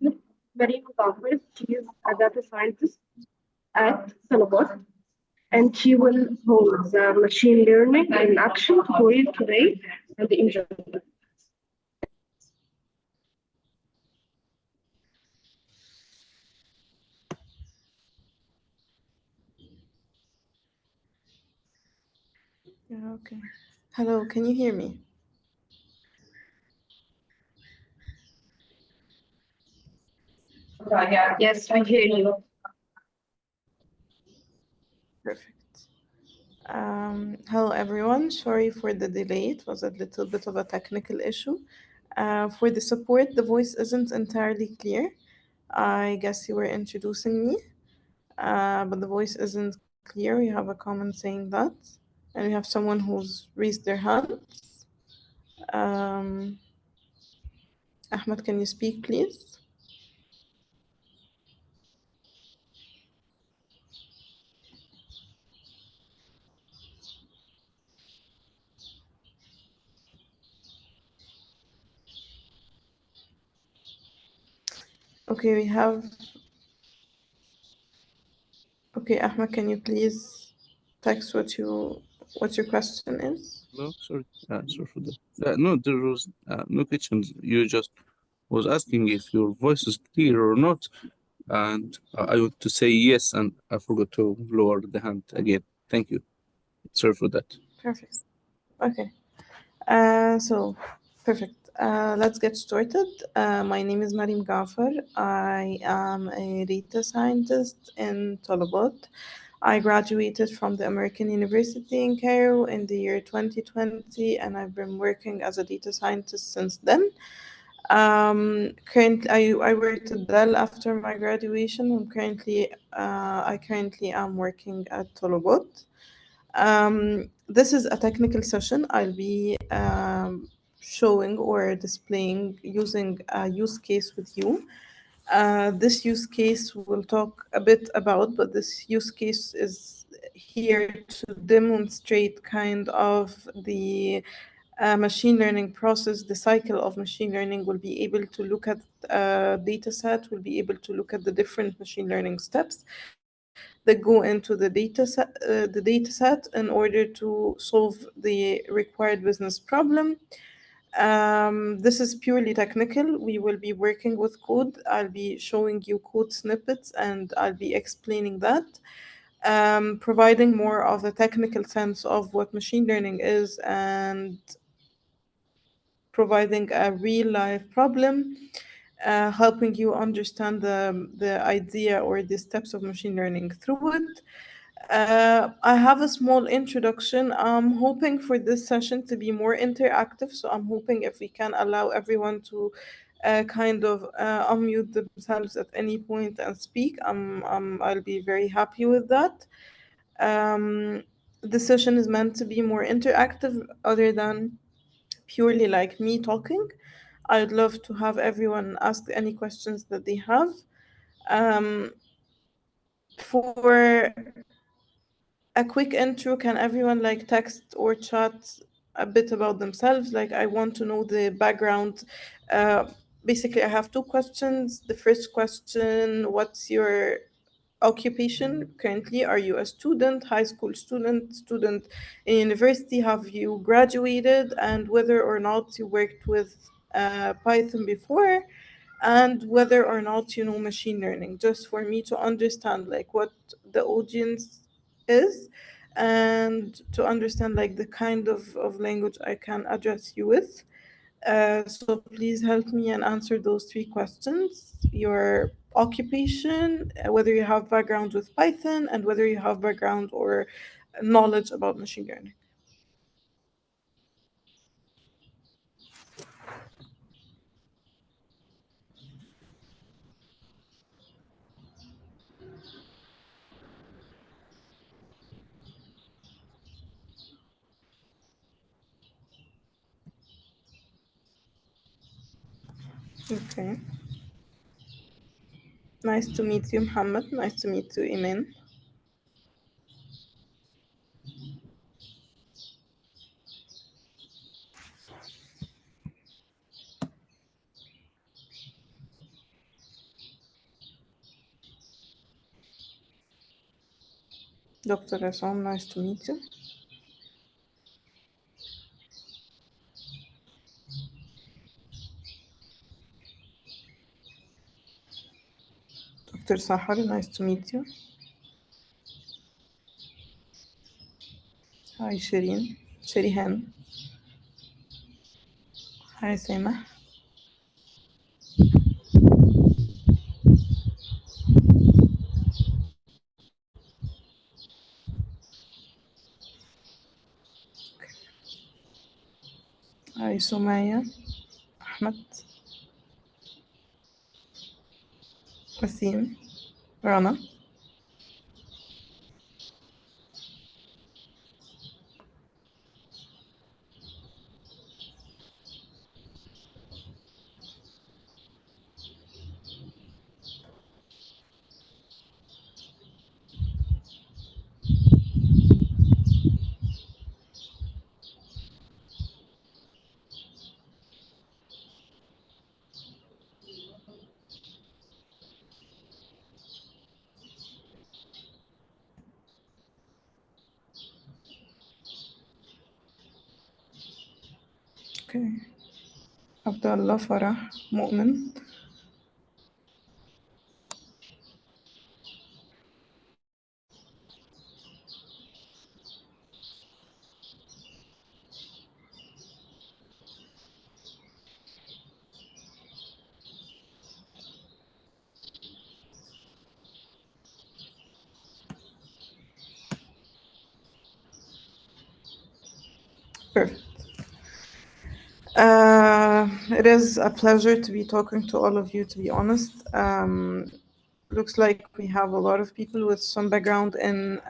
Ms. Mariam Gaafar. She is a data scientist at Salabot, and she will hold the machine learning in action tutorial today and enjoy. Yeah, okay. Hello, can you hear me? Yes, I hear you. Perfect. Hello, everyone. Sorry for the delay. It was a little bit of a technical issue. For the support, the voice isn't entirely clear. I guess you were introducing me, but the voice isn't clear. We have a comment saying that, and we have someone who's raised their hands. Um, Ahmed, can you speak, please? Okay, we have. Okay, Ahmed, can you please text what your question is? No, sorry. Sorry for that. No, there was no questions. You just was asking if your voice is clear or not, and I want to say yes, and I forgot to lower the hand again. Thank you. Sorry for that. Perfect. Okay. So perfect. Let's get started. My name is Mariam Gaafar. I am a data scientist in Talabat. I graduated from the American University in Cairo in the year 2020, and I've been working as a data scientist since then. Currently, I worked at Dell after my graduation. I currently am working at Talabat. This is a technical session. I'll be showing or displaying using a use case with you. This use case we'll talk a bit about, but this use case is here to demonstrate kind of the machine learning process, the cycle of machine learning. Will be able to look at data set, will be able to look at the different machine learning steps that go into the data set in order to solve the required business problem. This is purely technical. We will be working with code. I'll be showing you code snippets and I'll be explaining that, providing more of a technical sense of what machine learning is and providing a real life problem, helping you understand the idea or the steps of machine learning through it. I have a small introduction. I'm hoping for this session to be more interactive, so I'm hoping if we can allow everyone to kind of unmute themselves at any point and speak, I'll be very happy with that. Um, the session is meant to be more interactive other than purely like me talking. I'd love to have everyone ask any questions that they have. Um, for a quick intro, can everyone like text or chat a bit about themselves? Like, I want to know the background. Uh, Basically, I have two questions. The first question: what's your occupation currently? Are you a student, high school student, student in university? Have you graduated? And whether or not you worked with Python before, and whether or not you know machine learning, just for me to understand like what the audience is and to understand like the kind of language I can address you with. So please help me and answer those three questions: your occupation, whether you have background with Python, and whether you have background or knowledge about machine learning. Okay. Nice to meet you, Muhammad. Nice to meet you, Iman. Dr. Rasom, nice to meet you. Dr. Sahar, nice to meet you. Hi, Shireen. Shirihan. Hi, Sema. Hi, Sumaya. Ahmed. Wasim. Rana. Okay. Abdullah Farah. Mu'min. Perfect. It is a pleasure to be talking to all of you, to be honest. Looks like we have a lot of people with some background in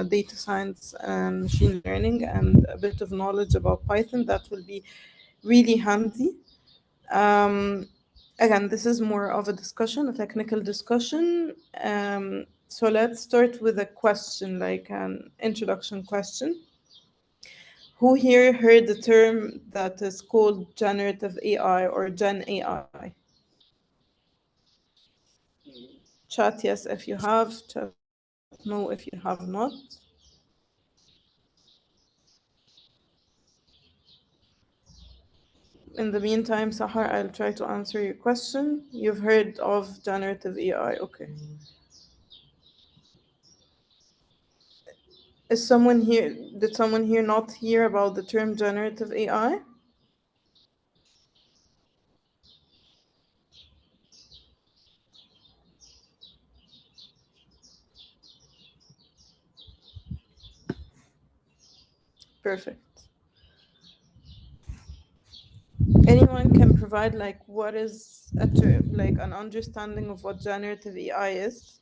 data science and machine learning and a bit of knowledge about Python. That will be really handy. Again, this is more of a discussion, a technical discussion. So let's start with a question, like an introduction question. Who here heard the term that is called generative AI or Gen AI? Chat yes if you have, chat no if you have not. In the meantime, Sahar, I'll try to answer your question. You've heard of generative AI, okay. Did someone here not hear about the term generative AI? Perfect. Anyone can provide like what is a term, like an understanding of what generative AI is?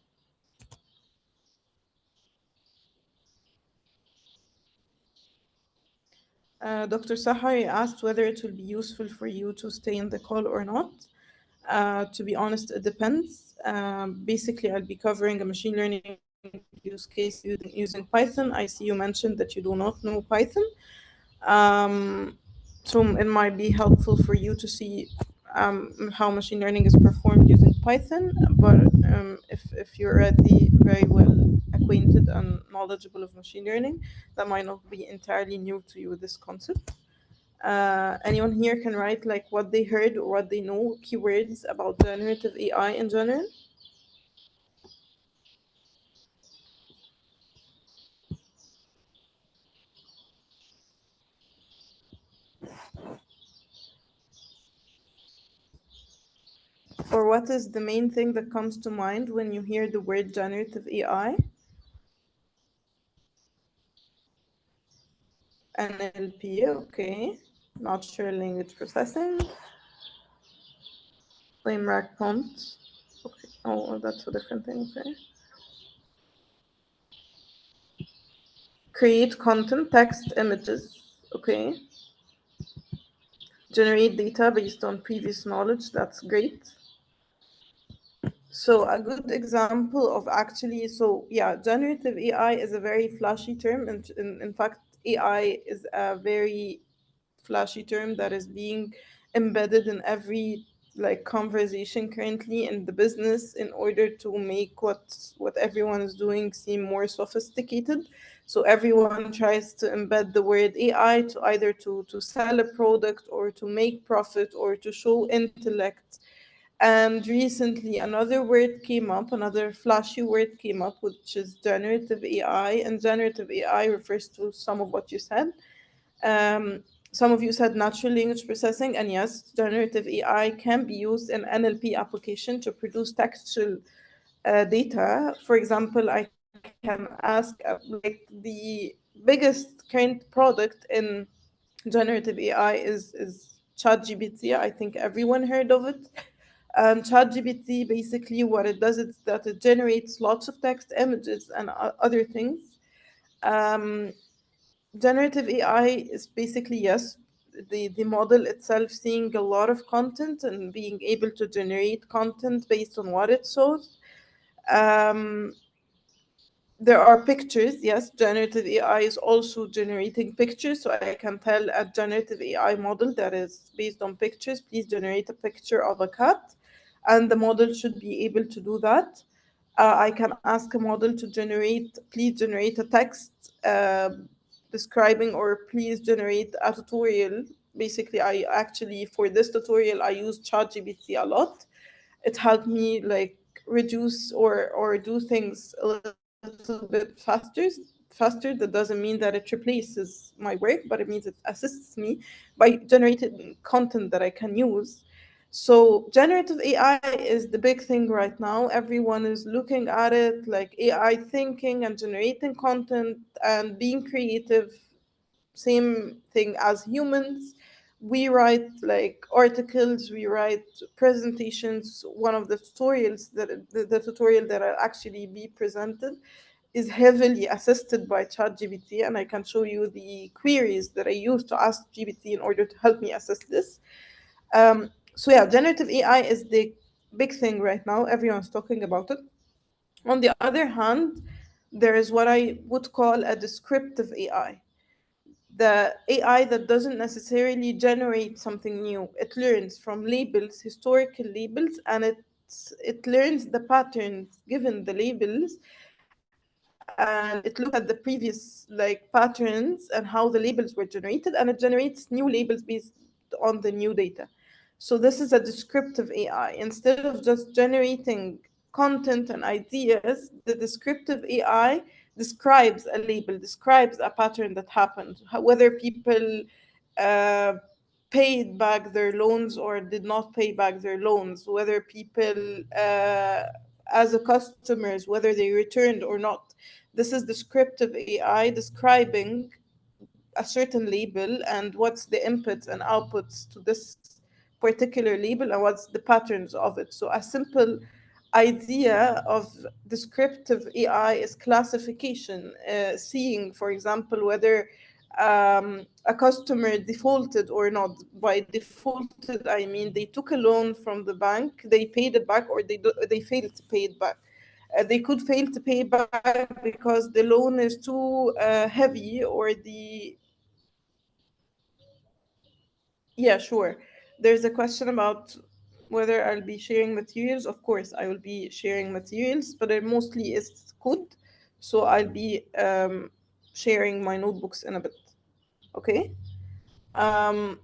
Dr. Sahari asked whether it will be useful for you to stay in the call or not. To be honest, it depends. Basically, I'll be covering a machine learning use case using Python. I see you mentioned that you do not know Python. So it might be helpful for you to see how machine learning is performed using Python. But if you're already very well acquainted and knowledgeable of machine learning, that might not be entirely new to you, this concept. Anyone here can write like what they heard or what they know, keywords about generative AI in general? Or what is the main thing that comes to mind when you hear the word generative AI? NLP, okay. Natural language processing. Flame rack prompts. Okay. Oh, that's a different thing, okay. Create content, text, images, okay. Generate data based on previous knowledge, that's great. So a good example of actually, so yeah, generative AI is a very flashy term. And in fact, AI is a very flashy term that is being embedded in every like conversation currently in the business in order to make what everyone is doing seem more sophisticated. So everyone tries to embed the word AI to either to sell a product or to make profit or to show intellect. And recently another word came up, another flashy word came up, which is generative AI. And generative AI refers to some of what you said. Some of you said natural language processing, and yes, generative AI can be used in NLP application to produce textual data. For example, I can ask, like the biggest current product in generative AI is ChatGPT. I think everyone heard of it. And ChatGPT, basically what it does is that it generates lots of text, images, and other things. Um, Generative AI is basically, yes, the model itself seeing a lot of content and being able to generate content based on what it shows. Um, there are pictures, yes, generative AI is also generating pictures. So I can tell a generative AI model that is based on pictures, please generate a picture of a cat, and the model should be able to do that. I can ask a model to generate, please generate a text describing, or please generate a tutorial. Basically, I actually, for this tutorial, I use ChatGPT a lot. It helped me like reduce or do things a little bit faster. That doesn't mean that it replaces my work, but it means it assists me by generating content that I can use. So generative AI is the big thing right now. Everyone is looking at it like AI thinking and generating content and being creative, same thing as humans. We write like articles, we write presentations. One of the tutorials that the tutorial that I'll actually be presented is heavily assisted by ChatGPT, and I can show you the queries that I use to ask GPT in order to help me assess this. So yeah, generative AI is the big thing right now. Everyone's talking about it. On the other hand, there is what I would call a descriptive AI, the AI that doesn't necessarily generate something new. It learns from labels, historical labels, and it learns the patterns given the labels, and it looks at the previous like patterns and how the labels were generated, and it generates new labels based on the new data. So this is a descriptive AI. Instead of just generating content and ideas, the descriptive AI describes a label, describes a pattern that happened, whether people uh, paid back their loans or did not pay back their loans, whether people, as a customers, whether they returned or not. This is descriptive AI describing a certain label and what's the inputs and outputs to this particular label and what's the patterns of it. So a simple idea of descriptive AI is classification, seeing, for example, whether a customer defaulted or not. By defaulted, I mean they took a loan from the bank, they paid it back, or they failed to pay it back. They could fail to pay back because the loan is too heavy, or yeah, sure. There's a question about whether I'll be sharing materials. Of course, I will be sharing materials, but it mostly is code. So I'll be sharing my notebooks in a bit. Okay. Um,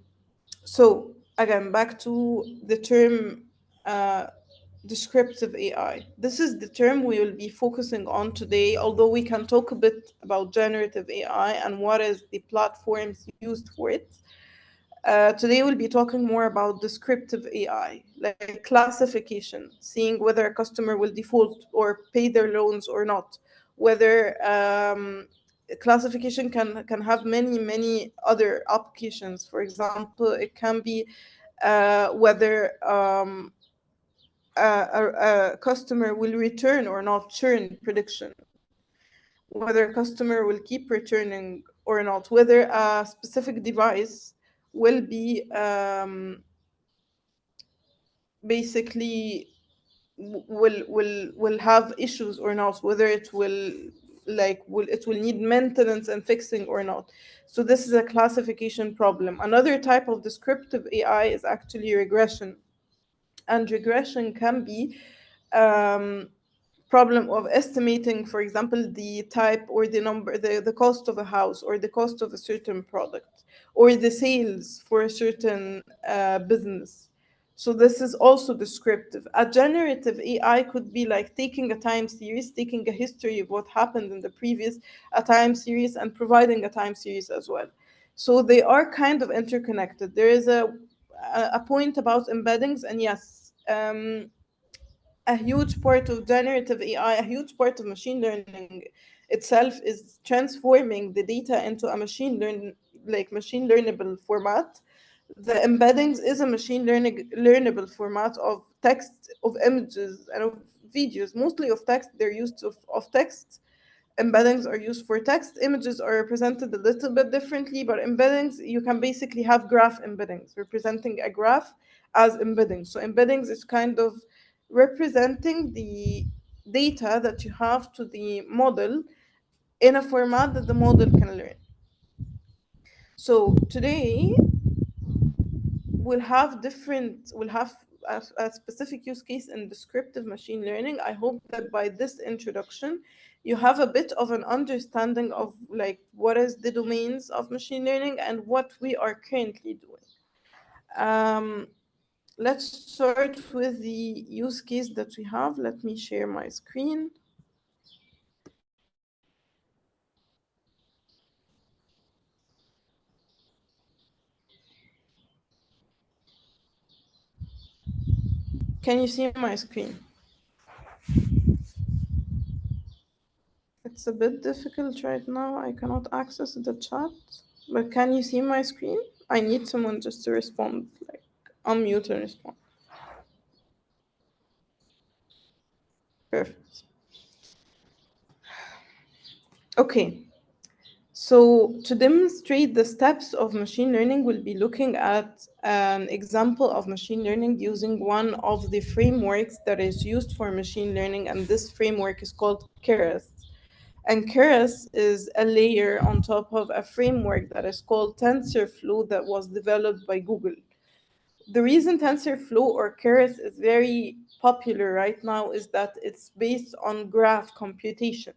so again, back to the term uh, descriptive AI. This is the term we will be focusing on today, although we can talk a bit about generative AI and what is the platforms used for it. Today we'll be talking more about descriptive AI, like classification, seeing whether a customer will default or pay their loans or not. Whether classification can have many other applications. For example, it can be whether a customer will return or not, churn prediction, whether a customer will keep returning or not, whether a specific device will be basically will have issues or not, whether it will it will need maintenance and fixing or not. So this is a classification problem. Another type of descriptive AI is actually regression. and regression can be um, problem of estimating, for example, the type or the number, the cost of a house or the cost of a certain product or the sales for a certain business. So this is also descriptive. A generative AI could be like taking a time series, taking a history of what happened in the previous a time series and providing a time series as well. So they are kind of interconnected. There is a point about embeddings, and yes, a huge part of generative AI, a huge part of machine learning itself is transforming the data into a machine learnable format. The embeddings is a machine learning learnable format of text, of images, and of videos, mostly of text. They're used of text. Embeddings are used for text. Images are represented a little bit differently, but embeddings, you can basically have graph embeddings, representing a graph as embeddings. So embeddings is kind of representing the data that you have to the model in a format that the model can learn. So today we'll have a specific use case in descriptive machine learning. I hope that by this introduction you have a bit of an understanding of like what is the domains of machine learning and what we are currently doing. Let's start with the use case that we have. Let me share my screen. Can you see my screen? It's a bit difficult right now. I cannot access the chat. But can you see my screen? I need someone just to respond, like unmute and respond. Perfect. Okay. So to demonstrate the steps of machine learning, we'll be looking at an example of machine learning using one of the frameworks that is used for machine learning, and this framework is called Keras. And Keras is a layer on top of a framework that is called TensorFlow that was developed by Google. The reason TensorFlow or Keras is very popular right now is that it's based on graph computation.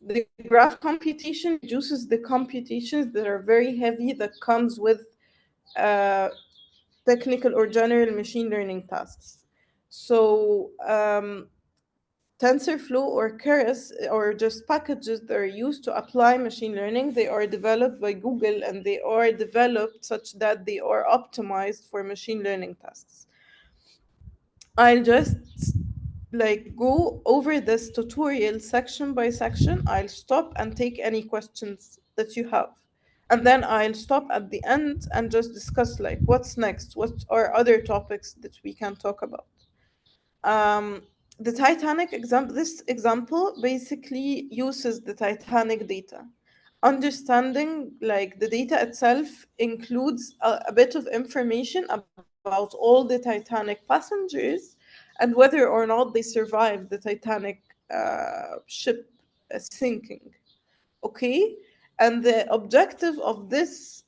The graph computation reduces the computations that are very heavy that comes with technical or general machine learning tasks. So TensorFlow or Keras or just packages that are used to apply machine learning, they are developed by Google and they are developed such that they are optimized for machine learning tasks. I'll just like go over this tutorial section by section. I'll stop and take any questions that you have. And then I'll stop at the end and just discuss like what's next, what are other topics that we can talk about. Um, the Titanic example, this example basically uses the Titanic data. Understanding like the data itself includes a bit of information about all the Titanic passengers and whether or not they survived the Titanic ship sinking. Okay, and the objective of this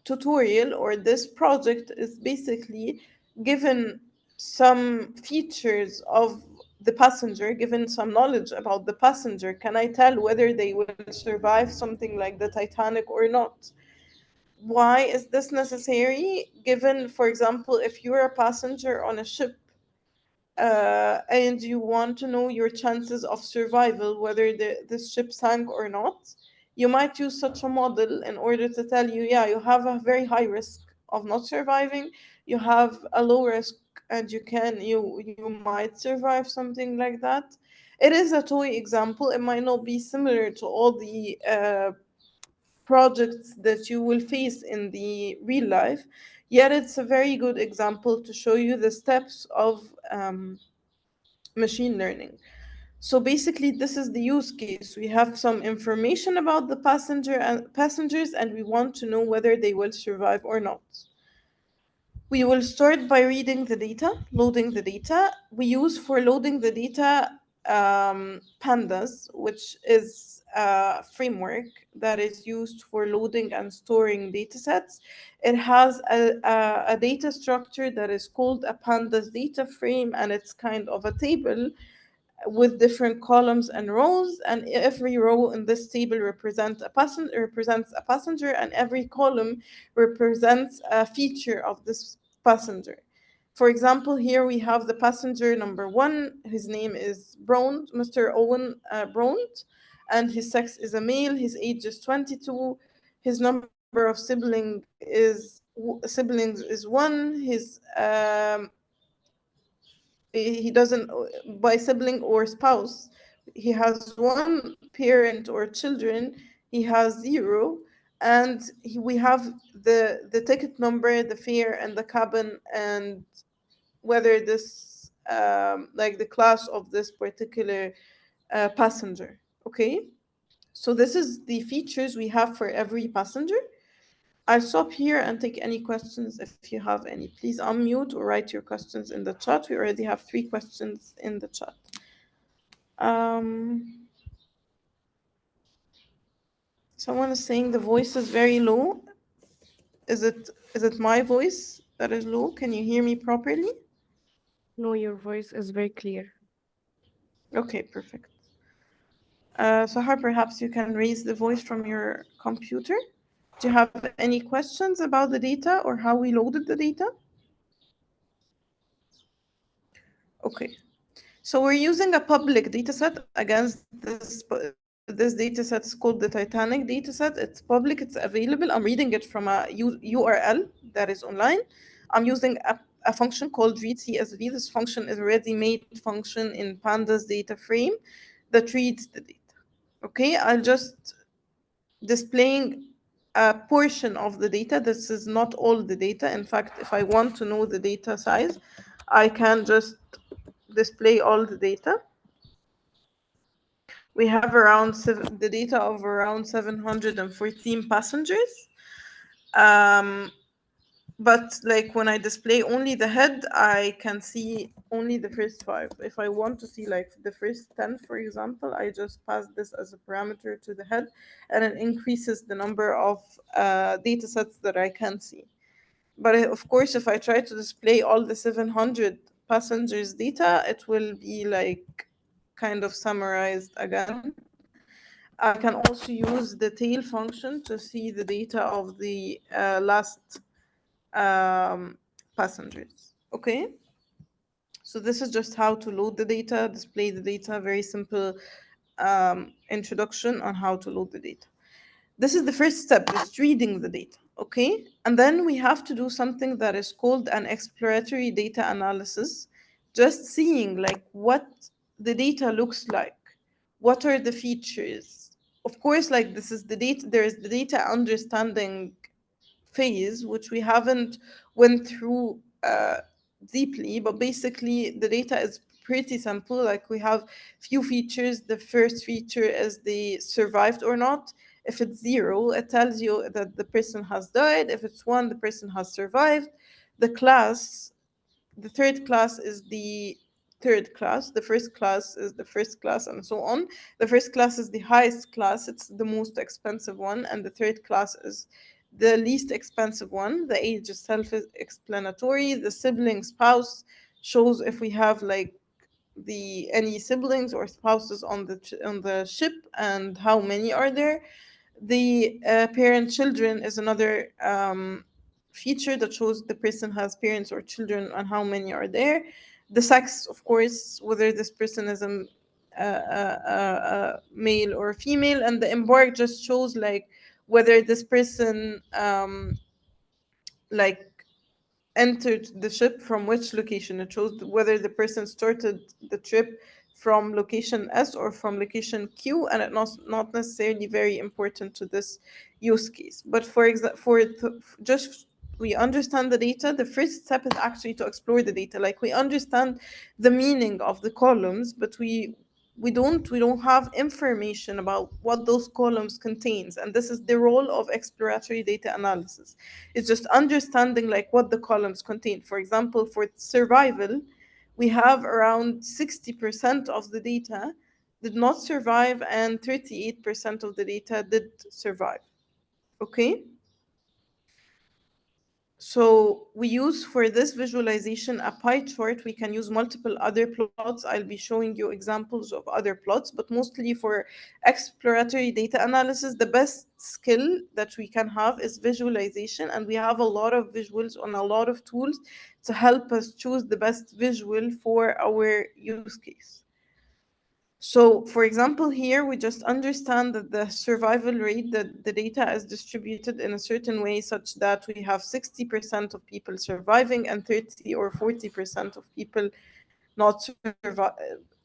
tutorial or this project is basically given some features of the passenger, given some knowledge about the passenger, can I tell whether they will survive something like the Titanic or not? Why is this necessary? Given, for example, if you're a passenger on a ship and you want to know your chances of survival, whether this ship sank or not, you might use such a model in order to tell you, yeah, you have a very high risk of not surviving, you have a low risk, and you might survive, something like that. It is a toy example. It might not be similar to all the projects that you will face in the real life, yet it's a very good example to show you the steps of machine learning. So basically, this is the use case. We have some information about the passengers, and we want to know whether they will survive or not. We will start by reading the data, loading the data. We use for loading the data pandas, which is framework that is used for loading and storing datasets. It has a data structure that is called a pandas data frame, and it's kind of a table with different columns and rows, and every row in this table represents a passenger, and every column represents a feature of this passenger. For example, here we have the passenger number one. His name is Bront, Mr. Owen Bront, and his sex is a male. His age is 22. His number of siblings is one. He doesn't, by sibling or spouse, he has one parent or children, he has zero. And we have the ticket number, the fare, and the cabin, and whether this like the class of this particular passenger. Okay, so this is the features we have for every passenger. I'll stop here and take any questions if you have any. Please unmute or write your questions in the chat. We already have 3 questions in the chat. Someone is saying the voice is very low. Is it my voice that is low? Can you hear me properly? No, your voice is very clear. Okay, perfect. Sahar, perhaps you can raise the voice from your computer. Do you have any questions about the data or how we loaded the data? Okay. So we're using a public dataset against this dataset is called the Titanic dataset. It's public, it's available. I'm reading it from a URL that is online. I'm using a function called read CSV. This function is a ready-made function in Pandas data frame that reads the data. Okay, I'll just displaying a portion of the data. This is not all the data. In fact, if I want to know the data size, I can just display all the data. We have the data of around 714 passengers. But like when I display only the head, I can see only the first 5. If I want to see like the first 10, for example, I just pass this as a parameter to the head, and it increases the number of data sets that I can see. But of course, if I try to display all the 700 passengers data, it will be like kind of summarized again. I can also use the tail function to see the data of the last passengers. Okay, so this is just how to load the data, display the data, very simple introduction on how to load the data. This is the first step, is reading the data. Okay, and then we have to do something that is called an exploratory data analysis, just seeing like what the data looks like, what are the features. Of course, like this is the data, there is the data understanding phase, which we haven't went through deeply, but basically the data is pretty simple. Like we have few features. The first feature is the survived or not. If it's 0, it tells you that the person has died. If it's 1, the person has survived. The class, the third class is the third class, the first class is the first class, and so on. The first class is the highest class, it's the most expensive one, and the third class is the least expensive one. The age is self-explanatory. The sibling spouse shows if we have like the any siblings or spouses on the ship and how many are there. The parent children is another feature that shows the person has parents or children and how many are there. The sex, of course, whether this person is a male or female, and the embark just shows like whether this person like entered the ship from which location. It shows whether the person started the trip from location S or from location Q, and it's not necessarily very important to this use case. But for example, just we understand the data. The first step is actually to explore the data. Like we understand the meaning of the columns, but we don't have information about what those columns contains, and this is the role of exploratory data analysis. It's just understanding like what the columns contain. For example, for survival, we have around 60% of the data did not survive, and 38% of the data did survive. Okay? So we use for this visualization a pie chart. We can use multiple other plots. I'll be showing you examples of other plots, but mostly for exploratory data analysis, the best skill that we can have is visualization. And we have a lot of visuals on a lot of tools to help us choose the best visual for our use case. So, for example, here we just understand that the survival rate, that the data is distributed in a certain way such that we have 60% of people surviving and 30 or 40% of people not survive.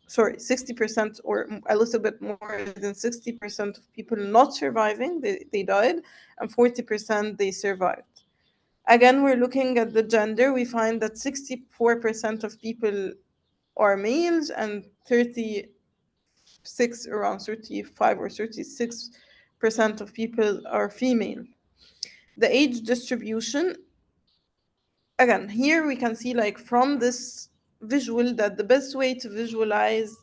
Sorry, 60% or a little bit more than 60% of people not surviving, they died, and 40% they survived. Again, we're looking at the gender. We find that 64% of people are males and around 35 or 36% of people are female. The age distribution, again, here we can see like from this visual that the best way to visualize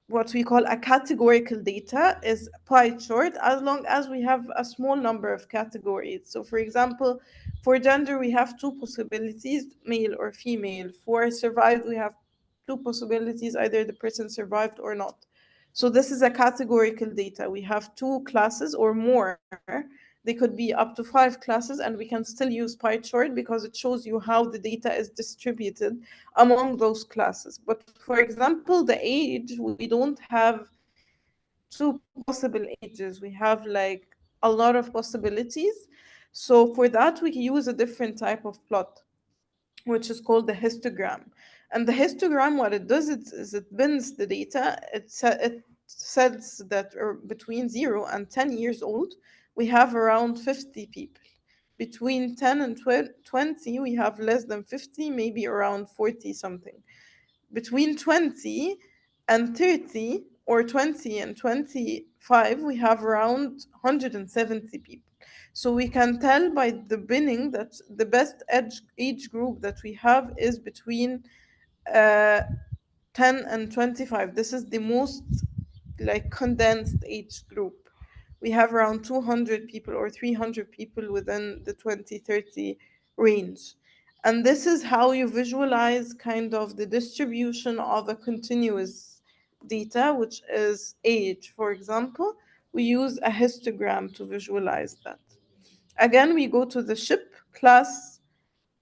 what we call a categorical data is pie chart, as long as we have a small number of categories. So for example, for gender we have two possibilities, male or female. For survived we have two possibilities, either the person survived or not. So this is a categorical data. We have two classes or more. They could be up to 5 classes, and we can still use pie chart because it shows you how the data is distributed among those classes. But for example, the age, we don't have two possible ages. We have like a lot of possibilities. So for that, we use a different type of plot, which is called the histogram. And the histogram, what it does is it bends the data. It says that between 0 and 10 years old, we have around 50 people. Between 10 and 20, we have less than 50, maybe around 40 something. Between 20 and 30, or 20 and 25, we have around 170 people. So we can tell by the binning that the best age group that we have is between uh, 10 and 25. This is the most like condensed age group. We have around 200 people or 300 people within the 2030 range. And this is how you visualize kind of the distribution of a continuous data, which is age. For example, we use a histogram to visualize that. Again, we go to the ship class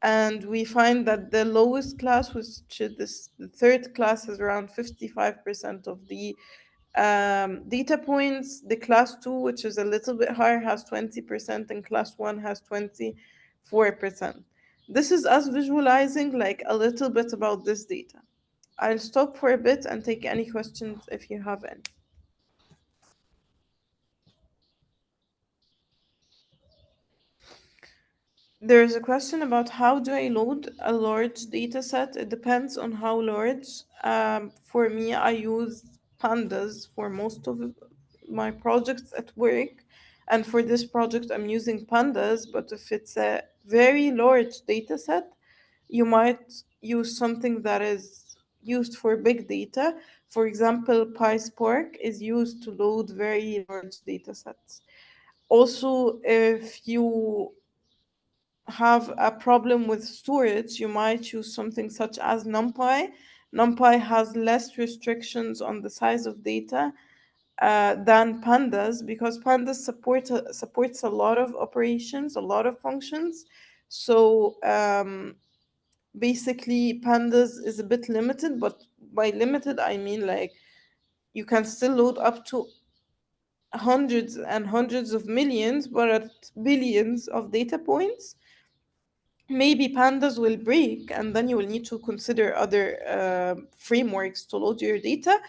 and we find that the lowest class, which is the third class, has around 55% of the data points. The class 2, which is a little bit higher, has 20%, and class 1 has 24%. This is us visualizing like a little bit about this data. I'll stop for a bit and take any questions if you have any. There's a question about how do I load a large data set? It depends on how large. For me, I use pandas for most of my projects at work. And for this project, I'm using pandas. But if it's a very large data set, you might use something that is used for big data. For example, PySpark is used to load very large data sets. Also, if you have a problem with storage, you might use something such as NumPy. NumPy has less restrictions on the size of data than pandas, because pandas supports a lot of operations, a lot of functions. So basically, pandas is a bit limited, but by limited I mean like you can still load up to hundreds and hundreds of millions, but at billions of data points maybe pandas will break, and then you will need to consider other frameworks to load your data.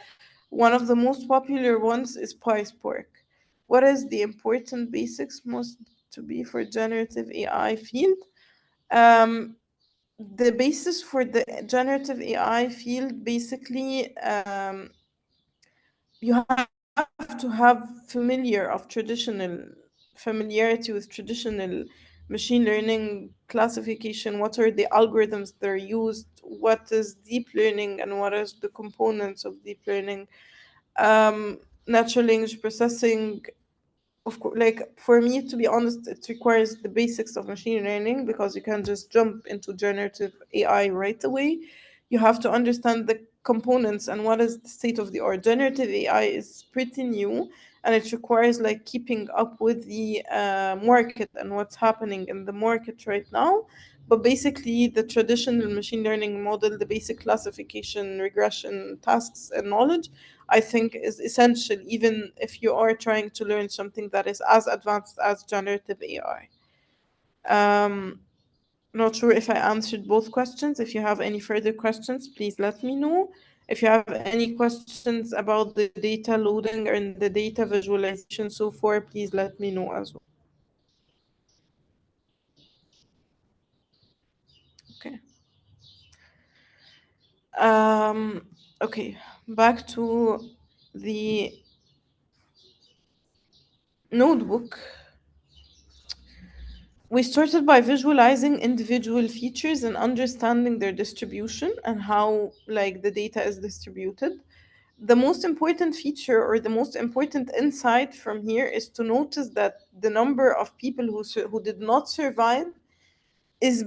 One of the most popular ones is PySpark. What is the important basics most to be for generative AI field? Um, the basis for the generative AI field, basically, you have to have familiarity with traditional machine learning classification. What are the algorithms that are used? What is deep learning and what is the components of deep learning? Natural language processing, of course, like for me, to be honest, it requires the basics of machine learning because you can't just jump into generative AI right away. You have to understand the components and what is the state of the art. Generative AI is pretty new, and it requires like keeping up with the market and what's happening in the market right now. But basically, the traditional machine learning model, the basic classification, regression, tasks, and knowledge, I think is essential, even if you are trying to learn something that is as advanced as generative AI. Um, Not sure if I answered both questions. If you have any further questions, please let me know. If you have any questions about the data loading and the data visualization so far, please let me know as well. Okay. Okay. Back to the notebook. We started by visualizing individual features and understanding their distribution and how like the data is distributed. The most important feature or the most important insight from here is to notice that the number of people who did not survive is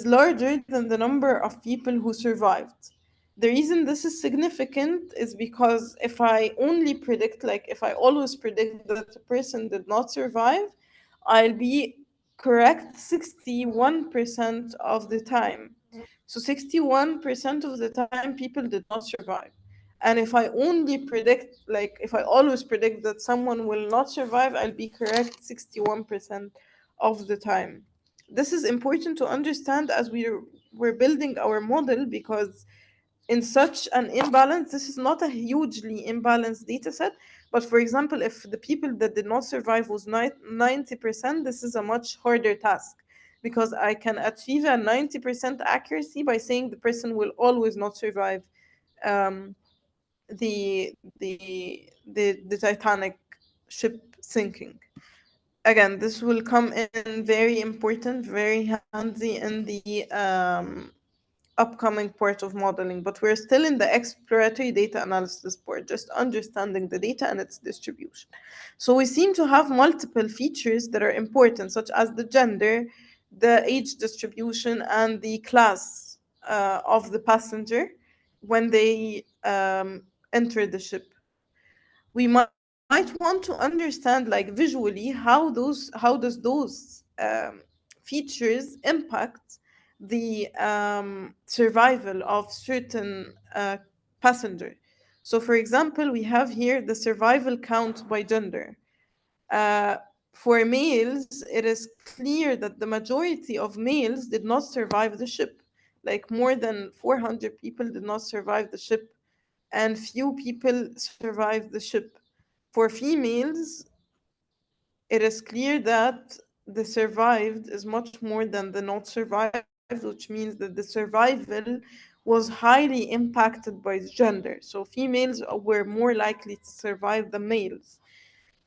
larger than the number of people who survived. The reason this is significant is because if I only predict, like if I always predict that a person did not survive, I'll be correct 61% of the time. So 61% of the time people did not survive. And if I only predict, like if I always predict that someone will not survive, I'll be correct 61% of the time. This is important to understand as we're building our model, because in such an imbalance, this is not a hugely imbalanced data set. But for example, if the people that did not survive was 90%, this is a much harder task, because I can achieve a 90% accuracy by saying the person will always not survive um, the Titanic ship sinking. Again, this will come in very important, very handy in the upcoming part of modeling, but we're still in the exploratory data analysis part, just understanding the data and its distribution. So we seem to have multiple features that are important, such as the gender, the age distribution, and the class of the passenger when they enter the ship. We might want to understand, like visually, how does those features impact the survival of certain passenger. So for example, we have here the survival count by gender. uh, for males, it is clear that the majority of males did not survive the ship. Like more than 400 people did not survive the ship, and few people survived the ship. For females, it is clear that the survived is much more than the not survived, which means that the survival was highly impacted by gender. So females were more likely to survive than males.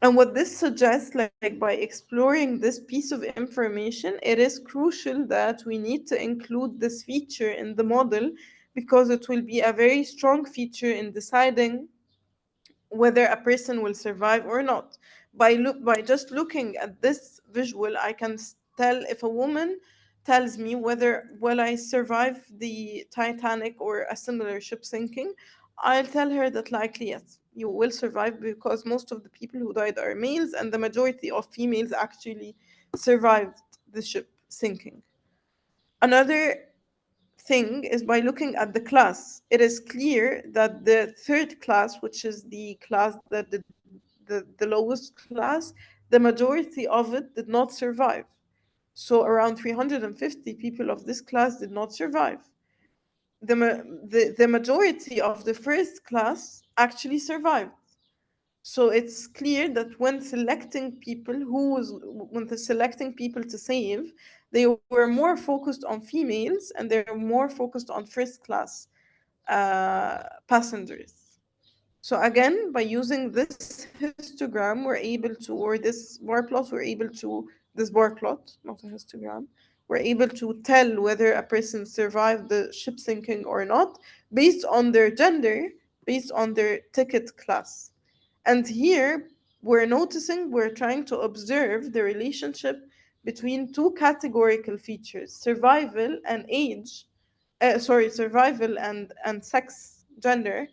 And what this suggests, like by exploring this piece of information, it is crucial that we need to include this feature in the model, because it will be a very strong feature in deciding whether a person will survive or not. By just looking at this visual, I can tell if a woman tells me whether will I survive the Titanic or a similar ship sinking, I'll tell her that likely yes, you will survive, because most of the people who died are males and the majority of females actually survived the ship sinking. Another thing is by looking at the class. It is clear that the third class, which is the class that the lowest class, the majority of it did not survive. So around 350 people of this class did not survive. The majority of the first class actually survived. So it's clear that when they're selecting people to save, they were more focused on females and they're more focused on first class passengers. So again, by using this histogram, we're able to, or this bar plot, this bar plot, not a histogram, we're able to tell whether a person survived the ship sinking or not based on their gender based on their ticket class. And here we're trying to observe the relationship between two categorical features, survival and age, survival and sex, gender,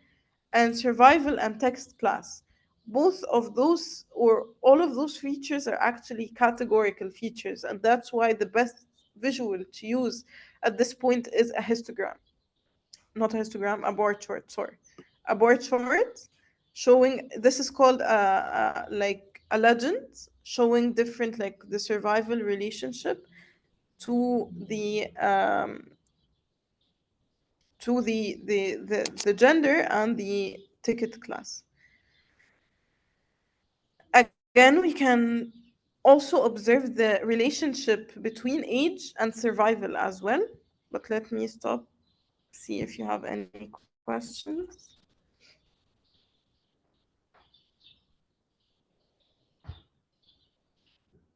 and survival and text class. Both of those or all of those features are actually categorical features, and that's why the best visual to use at this point is a histogram. Not a histogram, a bar chart, sorry. A bar chart showing, this is called like a legend, showing different, like the survival relationship to the gender and the ticket class. Again, we can also observe the relationship between age and survival as well. But let me stop, see if you have any questions.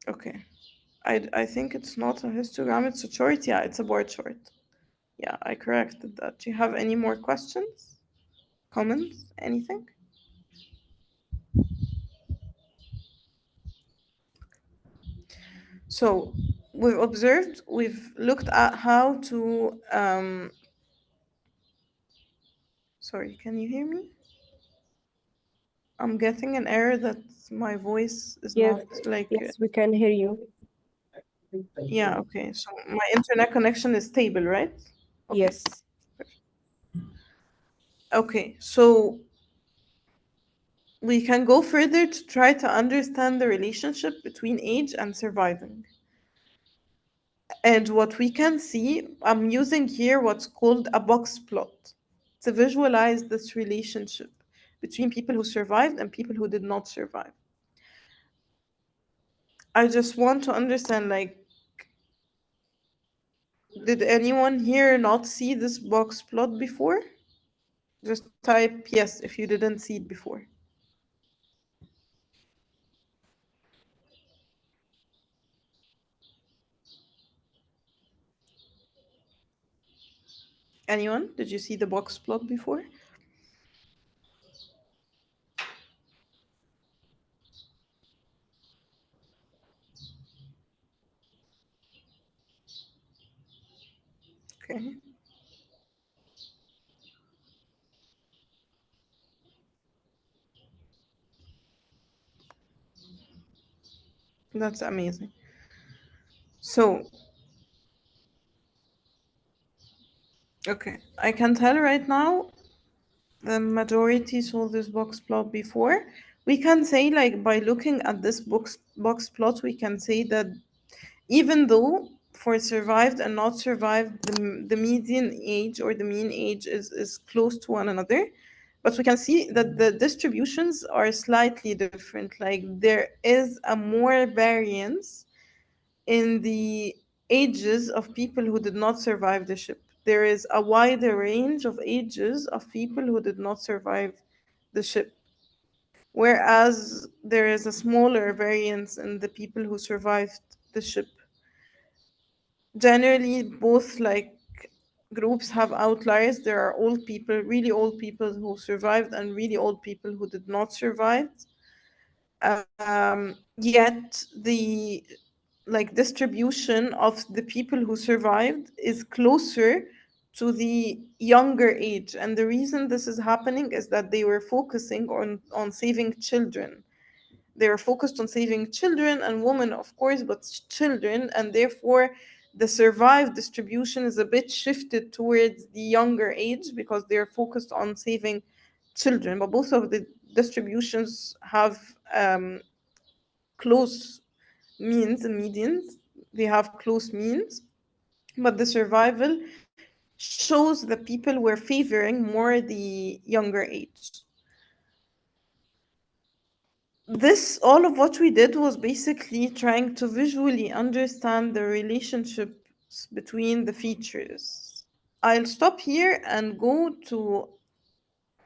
Okay. I think it's not a histogram, it's a chart. Yeah, it's a bar chart. Yeah, I corrected that. Do you have any more questions? Comments? Anything? So we've looked at how to sorry, can you hear me? I'm getting an error that my voice is Yes, not like yes, we can hear you. yeah, okay. So my internet connection is stable, right? Okay. Yes. Okay, so we can go further to try to understand the relationship between age and surviving. And what we can see, I'm using here what's called a box plot to visualize this relationship between people who survived and people who did not survive. I just want to understand, like, did anyone here not see this box plot before? Just type yes if you didn't see it before. Anyone? Did you see the box plot before? Okay. That's amazing. So, okay, I can tell right now the majority saw this box plot before. We can say, like, by looking at this box plot, we can say that even though for survived and not survived, the median age or the mean age is close to one another, but we can see that the distributions are slightly different. Like, there is a more variance in the ages of people who did not survive the ship. There is a wider range of ages of people who did not survive the ship, whereas there is a smaller variance in the people who survived the ship. Generally, both like groups have outliers. There are old people, really old people who survived, and really old people who did not survive. Yet the like distribution of the people who survived is closer to the younger age, and the reason this is happening is that they were focusing on saving children. They were focused on saving children and women, of course, but children, and therefore the survived distribution is a bit shifted towards the younger age because they're focused on saving children. But both of the distributions have close means and medians. They have close means, but the survival shows that people were favoring more the younger age. This, all of what we did was basically trying to visually understand the relationships between the features. I'll stop here and go to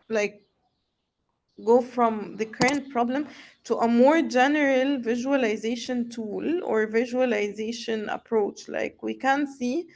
like go from the current problem to a more general visualization tool or visualization approach. Like, we can see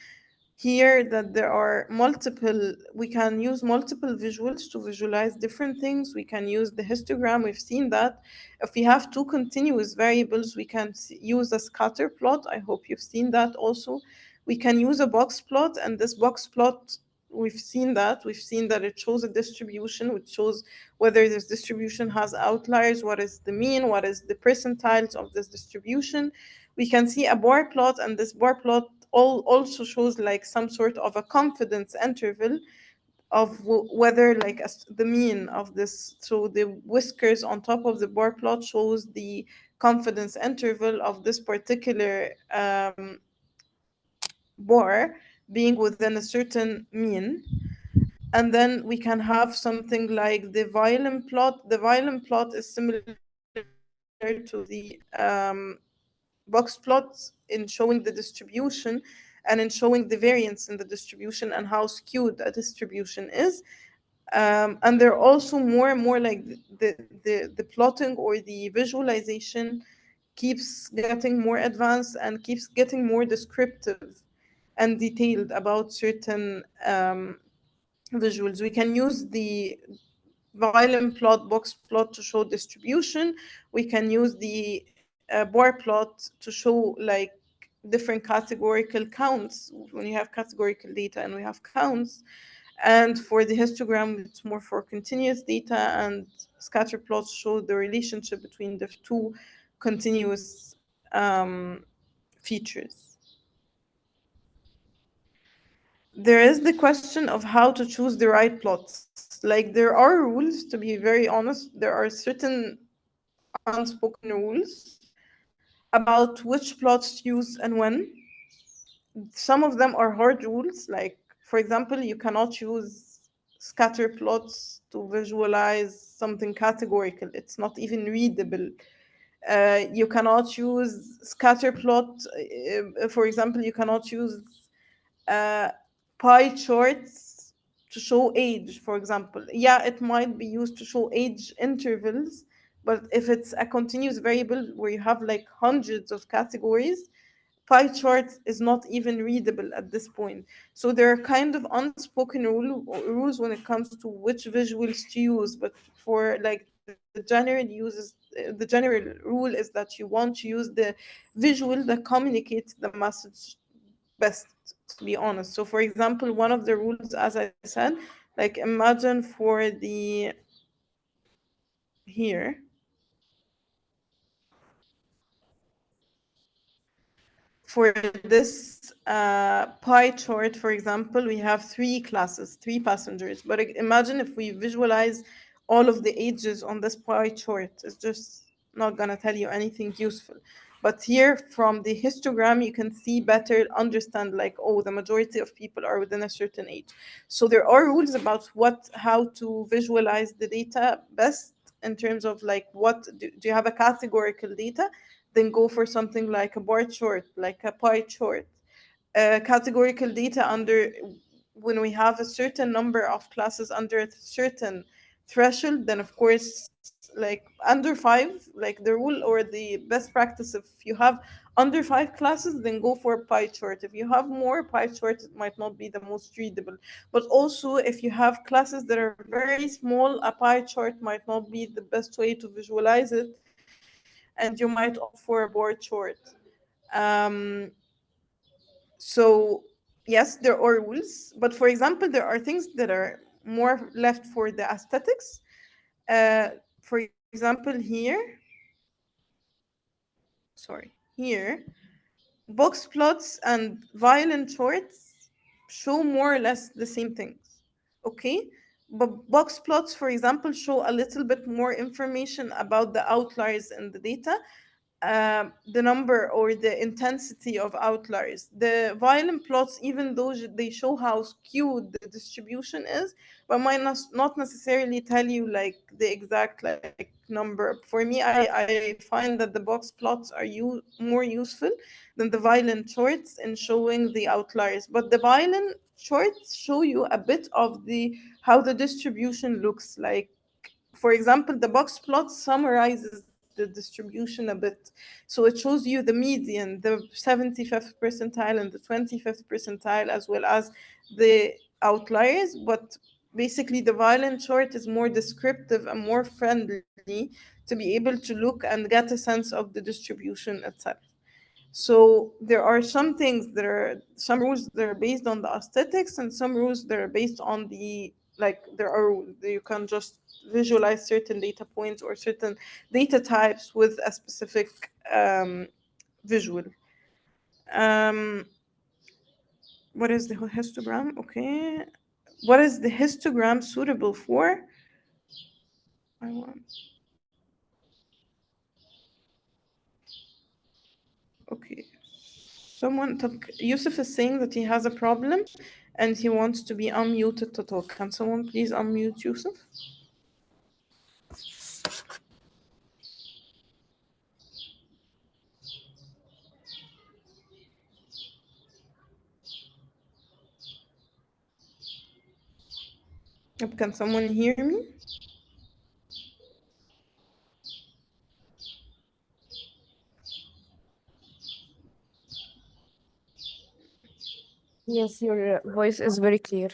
here that there are multiple, we can use multiple visuals to visualize different things. We can use the histogram, we've seen that. If we have two continuous variables, we can use a scatter plot. I hope you've seen that also. We can use a box plot, and this box plot, we've seen that it shows a distribution, which shows whether this distribution has outliers, what is the mean, what is the percentiles of this distribution. We can see a bar plot, and this bar plot also shows like some sort of a confidence interval of whether like the mean of this. So the whiskers on top of the bar plot shows the confidence interval of this particular bar being within a certain mean. And then we can have something like the violin plot. The violin plot is similar to the box plots in showing the distribution and in showing the variance in the distribution and how skewed a distribution is. And they're also more and more like the plotting or the visualization keeps getting more advanced and keeps getting more descriptive and detailed about certain visuals. We can use the violin plot, box plot to show distribution. We can use the bar plot to show like different categorical counts when you have categorical data and we have counts. And for the histogram, it's more for continuous data, and scatter plots show the relationship between the two continuous features. There is the question of how to choose the right plots. Like, there are rules, to be very honest, there are certain unspoken rules about which plots to use and when. Some of them are hard rules, like, for example, you cannot use scatter plots to visualize something categorical, it's not even readable. You cannot use scatter plot, for example, you cannot use uh, pie charts to show age, for example. Yeah, it might be used to show age intervals, but if it's a continuous variable where you have like hundreds of categories, pie chart is not even readable at this point. So there are kind of unspoken rules when it comes to which visuals to use. But for like the general rule is that you want to use the visual that communicates the message best, to be honest. So for example, one of the rules, as I said, like imagine for the here, for this pie chart, for example, we have three classes, three passengers. But imagine if we visualize all of the ages on this pie chart, it's just not going to tell you anything useful. But here from the histogram, you can see better, understand like, oh, the majority of people are within a certain age. So there are rules about how to visualize the data best in terms of like, do you have a categorical data? Then go for something like a bar chart, like a pie chart. Categorical data under, when we have a certain number of classes under a certain threshold, then of course, like under five, like the rule or the best practice, if you have under five classes, then go for a pie chart. If you have more, pie chart might not be the most readable. But also, if you have classes that are very small, a pie chart might not be the best way to visualize it, and you might opt for a board chart. Um, so yes, there are rules, but for example, there are things that are more left for the aesthetics. For example, here, box plots and violin charts show more or less the same things. Okay, but box plots, for example, show a little bit more information about the outliers in the data, the number or the intensity of outliers. The violin plots, even though they show how skewed the distribution is, but might not necessarily tell you like the exact like number. For me, I find that the box plots are more useful than the violin charts in showing the outliers. But the violin charts show you a bit of the how the distribution looks like. For example, the box plot summarizes the distribution a bit. So it shows you the median, the 75th percentile and the 25th percentile, as well as the outliers. But basically, the violin chart is more descriptive and more friendly to be able to look and get a sense of the distribution itself. So there are some things that are some rules that are based on the aesthetics, and some rules that are based on the, like, there are, you can just visualize certain data points or certain data types with a specific visual. Um, what is the histogram? Okay. What is the histogram suitable for? I want. Okay. Yusuf is saying that he has a problem and he wants to be unmuted to talk. Can someone please unmute Yusuf? Can someone hear me? Yes, your voice is very clear.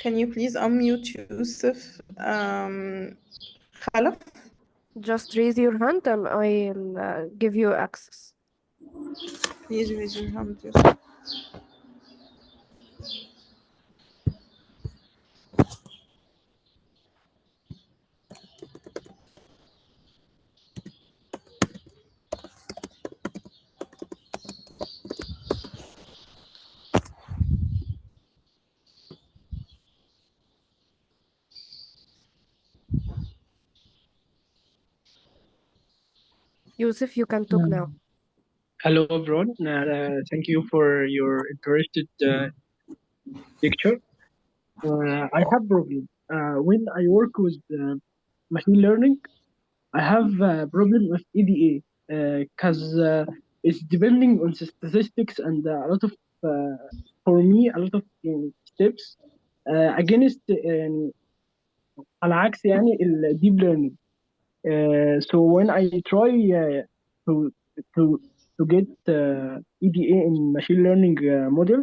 Can you please unmute Yusuf Khalaf? Just raise your hand and I'll give you access. Please raise your hand, Yusuf. Yusuf, you can talk now. Hello, everyone. Thank you for your interested lecture. I have problem. When I work with machine learning, I have a problem with EDA because it's depending on statistics and a lot of, for me, a lot of steps against على عكس يعني ال deep learning. So when I try to to to get EDA in machine learning model,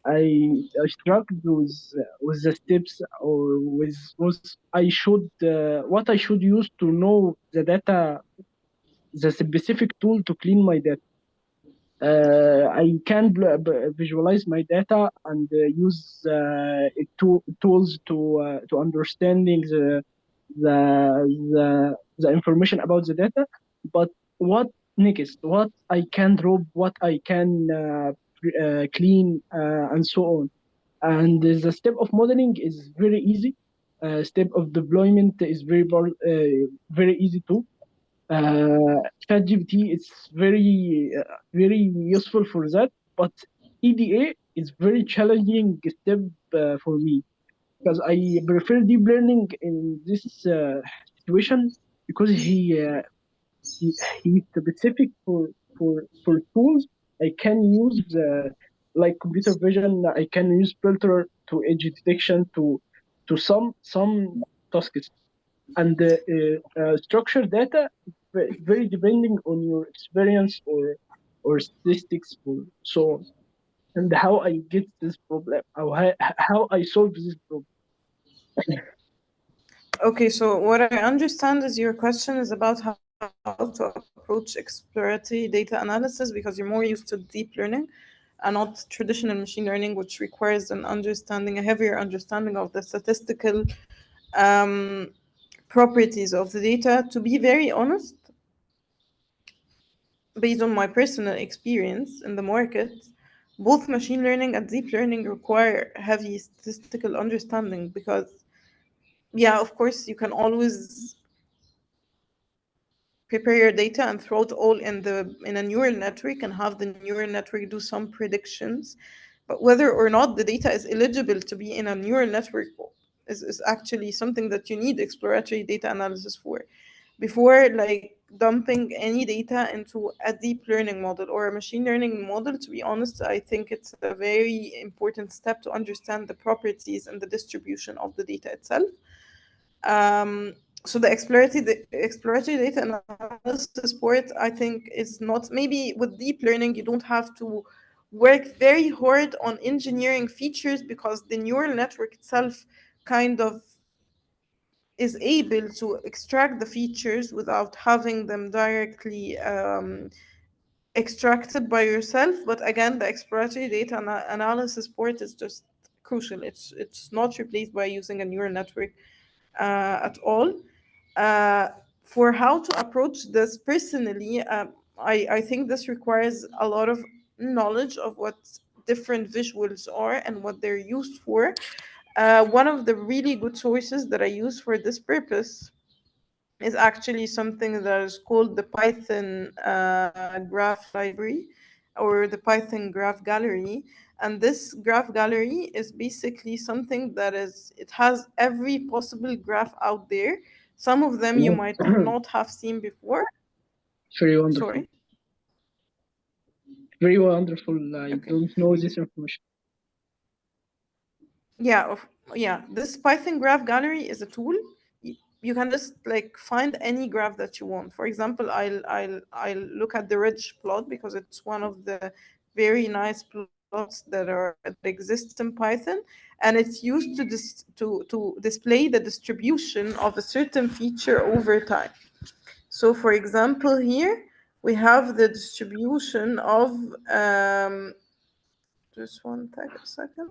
I struggled with the steps or with I should what I should use to know the data, the specific tool to clean my data. I can visualize my data and use tools to understanding the the information about the data. But what next? What I can drop? What I can clean and so on. And the step of modeling is very easy. Step of deployment is very easy too. ChatGPT is very useful for that, but EDA is very challenging step for me because I prefer deep learning in this situation because he's specific for tools I can use like computer vision. I can use filter to edge detection to some tasks and structured data very depending on your experience or statistics or so on. And how I get this problem, how I solve this problem. Okay, so what I understand is your question is about how to approach exploratory data analysis because you're more used to deep learning and not traditional machine learning, which requires an understanding, a heavier understanding of the statistical um, properties of the data. To be very honest, based on my personal experience in the market, both machine learning and deep learning require heavy statistical understanding because, yeah, of course, you can always prepare your data and throw it all in a neural network and have the neural network do some predictions. But whether or not the data is eligible to be in a neural network is actually something that you need exploratory data analysis for. Before like dumping any data into a deep learning model or a machine learning model, to be honest, I think it's a very important step to understand the properties and the distribution of the data itself. So the exploratory data analysis part, I think, is not, maybe with deep learning you don't have to work very hard on engineering features because the neural network itself kind of is able to extract the features without having them directly extracted by yourself. But again, the exploratory data analysis part is just crucial. It's not replaced by using a neural network at all. Uh, for how to approach this personally, I think this requires a lot of knowledge of what different visuals are and what they're used for. One of the really good sources that I use for this purpose is actually something that is called the Python graph library or the Python graph gallery. And this graph gallery is basically something that it has every possible graph out there. Some of them you might not have seen before. Very wonderful. Sorry. Very wonderful. I Okay. don't know this information. Yeah, this Python graph gallery is a tool. You can just like find any graph that you want. For example, I'll look at the ridge plot because it's one of the very nice plots that exist in Python, and it's used to display the distribution of a certain feature over time. So for example, here we have the distribution of just one second.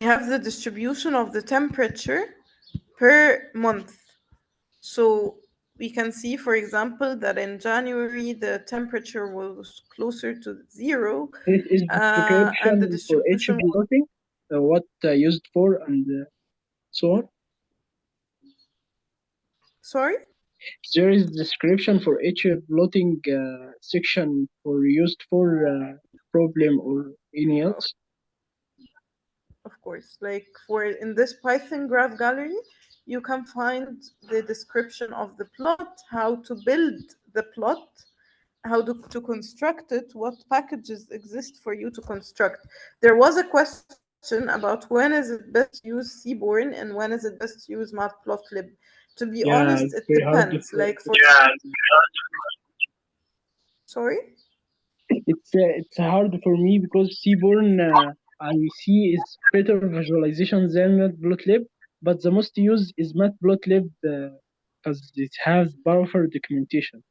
We have the distribution of the temperature per month. So we can see, for example, that in January the temperature was closer to 0, This is and the description for each distribution. plotting, what used for, and so on. Sorry. There is description for each plotting section for used for problem or any else. Of course, like for in this Python graph gallery, you can find the description of the plot, how to build the plot, how to construct it, what packages exist for you to construct. There was a question about when is it best to use Seaborn and when is it best to use Matplotlib. To be Yeah, honest, it's it very hard depends. for. Like for sorry. It's hard for me because Seaborn I see is better visualization than Matplotlib, but the most used is Matplotlib because it has powerful documentation.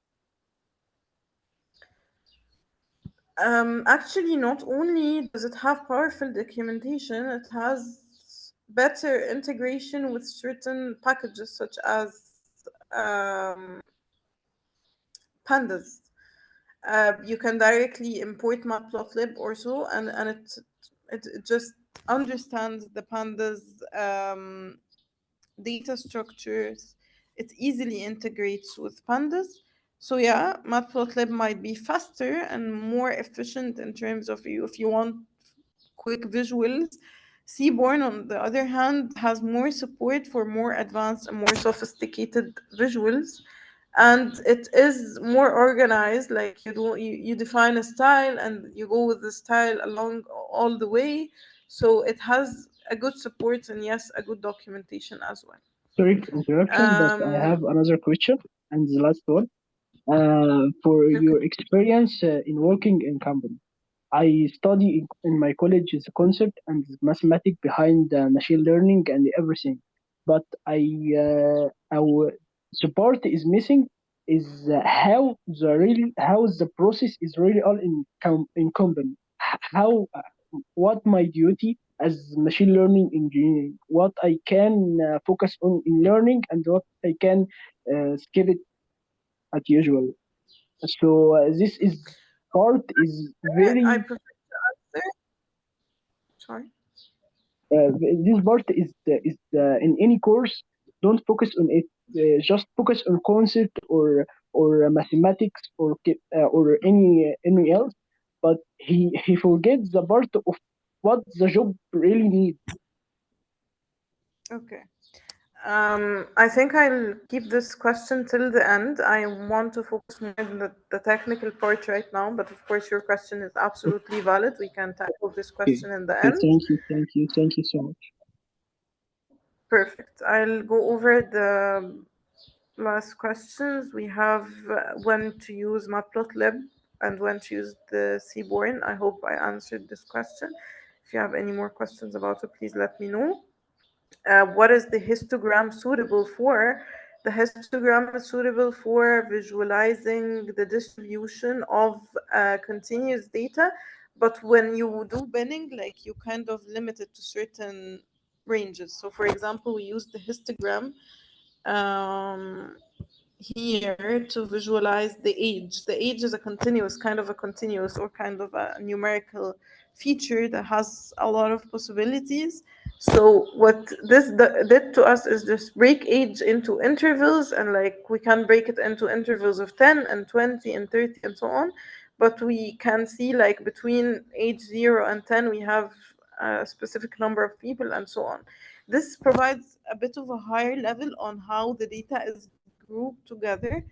Actually, not only does it have powerful documentation, it has better integration with certain packages such as pandas. You can directly import Matplotlib or so, and it just understands the pandas data structures. It easily integrates with pandas. So yeah, Matplotlib might be faster and more efficient in terms of if you want quick visuals. Seaborn, on the other hand, has more support for more advanced and more sophisticated visuals, and it is more organized. Like you define a style and you go with the style along all the way. So it has a good support and yes, a good documentation as well. Sorry for interruption, but I have Um, another question and the last one. For okay. your experience in working in company, I study in my college the concept and the mathematics behind machine learning and everything, but the part is missing is how the process is really all in company. How what my duty as machine learning engineering, what I can focus on in learning and what I can skip it as usual. So this is part is I very prefer to answer. Sorry. this part is in any course. Don't focus on it. Just focus on concept or mathematics or any else. But he forgets the part of what the job really needs. Okay. I think I'll keep this question till the end. I want to focus more on the technical part right now, but of course, your question is absolutely valid. We can tackle this Okay. question in the Okay. end. Thank you. Thank you. Thank you so much. Perfect. I'll go over the last questions. We have when to use Matplotlib and when to use the Seaborn. I hope I answered this question. If you have any more questions about it, please let me know. What is the histogram suitable for? The histogram is suitable for visualizing the distribution of continuous data, but when you do binning, like you kind of limit it to certain ranges. So for example, we use the histogram um, here to visualize the age. The age is a continuous, kind of a continuous or kind of a numerical feature that has a lot of possibilities. So what this did to us is just break age into intervals, and like we can break it into intervals of 10 and 20 and 30 and so on. But we can see like between age 0 and 10 we have a specific number of people and so on. This provides a bit of a higher level on how the data is grouped together.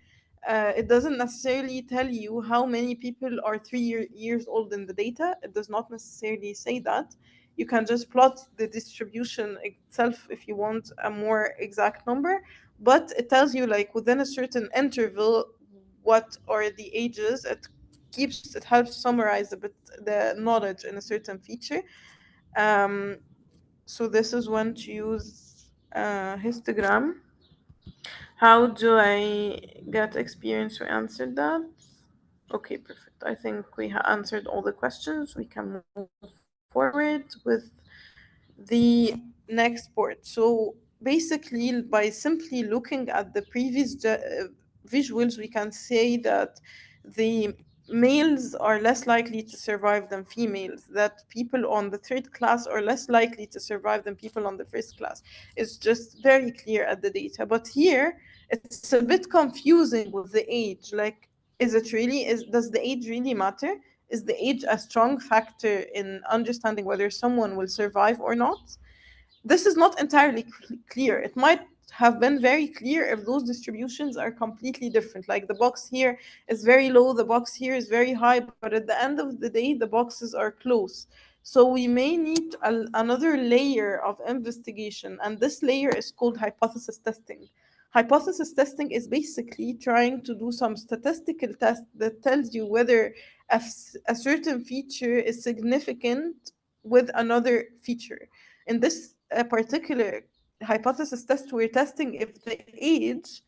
It doesn't necessarily tell you how many people are 3 years old in the data. It does not necessarily say that. You can just plot the distribution itself if you want a more exact number, but it tells you like within a certain interval what are the ages. It helps summarize a bit the knowledge in a certain feature. Um, so this is when to use histogram. How do I get experience? We answered that. Okay, perfect. I think we answered all the questions. We can move forward with the next part. So basically, by simply looking at the previous visuals, we can say that the males are less likely to survive than females, that people on the third class are less likely to survive than people on the first class. It's just very clear at the data. But here, it's a bit confusing with the age. Like, does the age really matter? Is the age a strong factor in understanding whether someone will survive or not? This is not entirely clear. It might have been very clear if those distributions are completely different. Like the box here is very low, the box here is very high, but at the end of the day, the boxes are close. So we may need another layer of investigation, and this layer is called hypothesis testing. Hypothesis testing is basically trying to do some statistical test that tells you whether a certain feature is significant with another feature. In this particular hypothesis test, we're testing if the age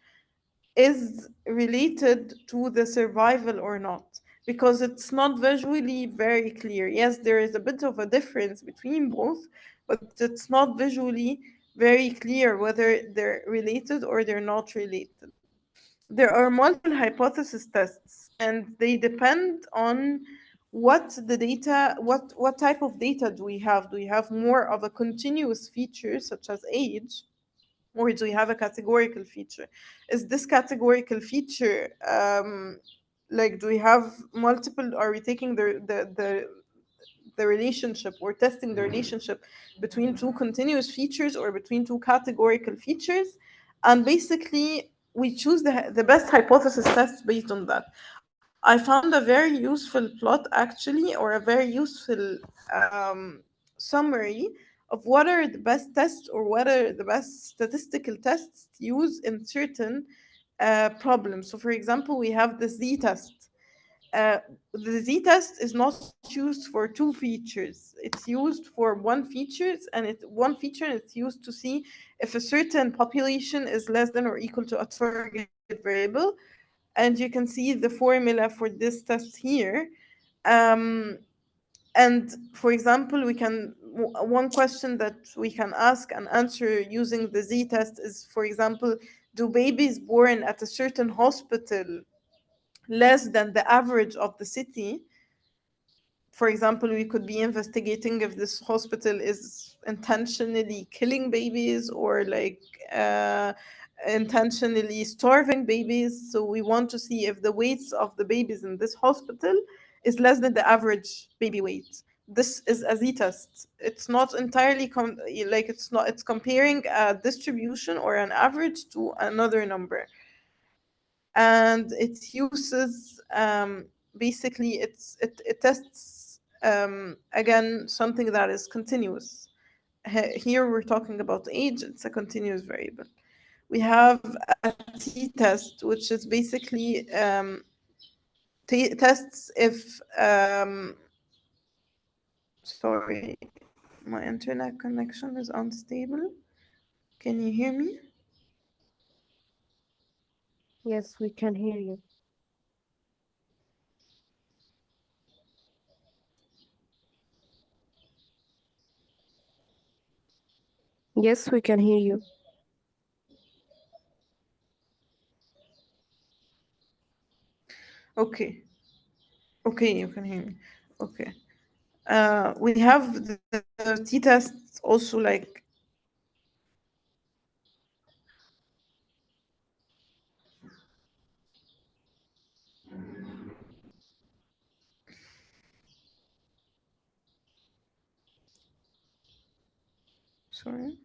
is related to the survival or not, because it's not visually very clear. Yes, there is a bit of a difference between both, but it's not visually very clear whether they're related or they're not related. There are multiple hypothesis tests, and they depend on what type of data do we have. Do we have more of a continuous feature such as age, or do we have a categorical feature? Is this categorical feature like, do we have multiple? Are we taking the relationship or testing the relationship between two continuous features or between two categorical features? And basically we choose the best hypothesis test based on that. I found a very useful plot actually, or a very useful summary of what are the best tests or what are the best statistical tests to use in certain problems. So for example, we have the z-test. uh, the z-test is not used for two features. It's used for one feature, and it's used to see if a certain population is less than or equal to a target variable. And you can see the formula for this test here. um, and for example, one question that we can ask and answer using the z-test is, for example, do babies born at a certain hospital less than the average of the city? For example, we could be investigating if this hospital is intentionally killing babies or like uh, intentionally starving babies. So we want to see if the weights of the babies in this hospital is less than the average baby weight. This is a z-test. It's not entirely it's comparing a distribution or an average to another number, and it uses basically it tests again something that is continuous. here we're talking about age, it's a continuous variable. We have a t-test, which is basically tests if sorry, my internet connection is unstable. Can you hear me? Yes, we can hear you. Yes, we can hear you. Okay. Okay, you can hear me. Okay. We have the t-tests also, like sorry.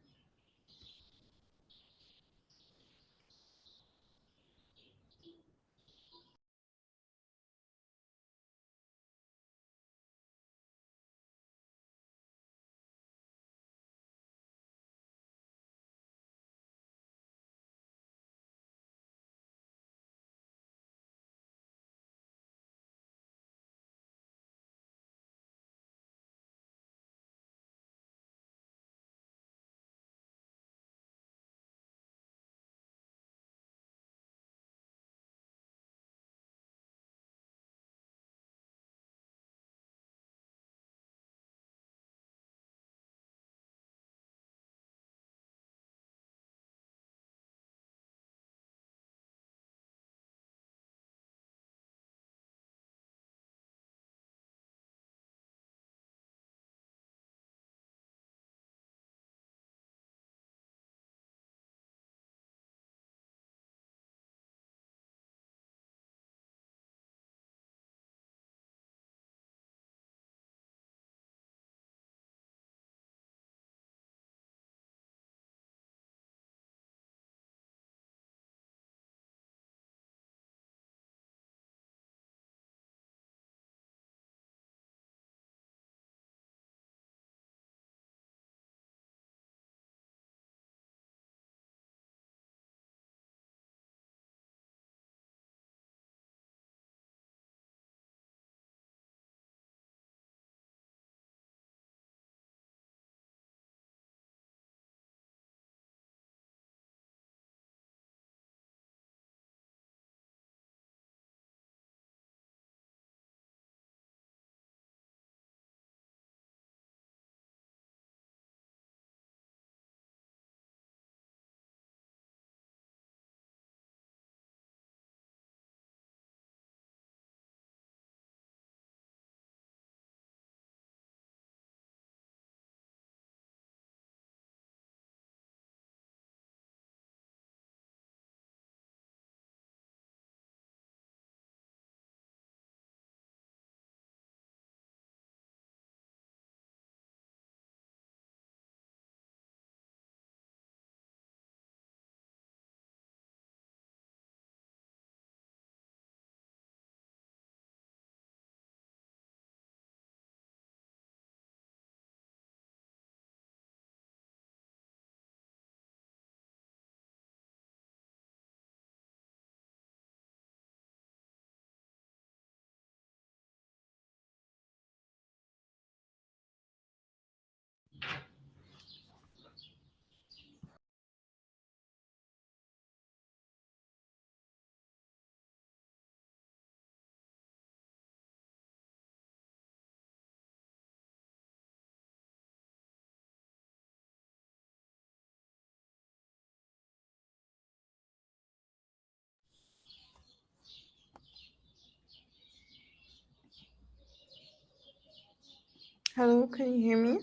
Hello, can you hear me?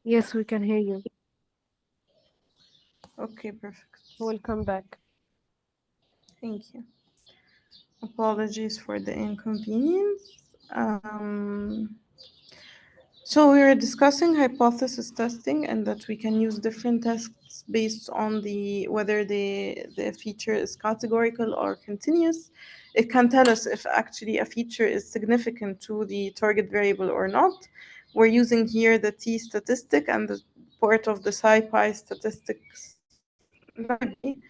Yes, we can hear you. Okay, perfect. Welcome back. Thank you. Apologies for the inconvenience. So we were discussing hypothesis testing and that we can use different tests based on whether the feature is categorical or continuous. It can tell us if actually a feature is significant to the target variable or not. We're using here the t statistic and the part of the scipy statistics library.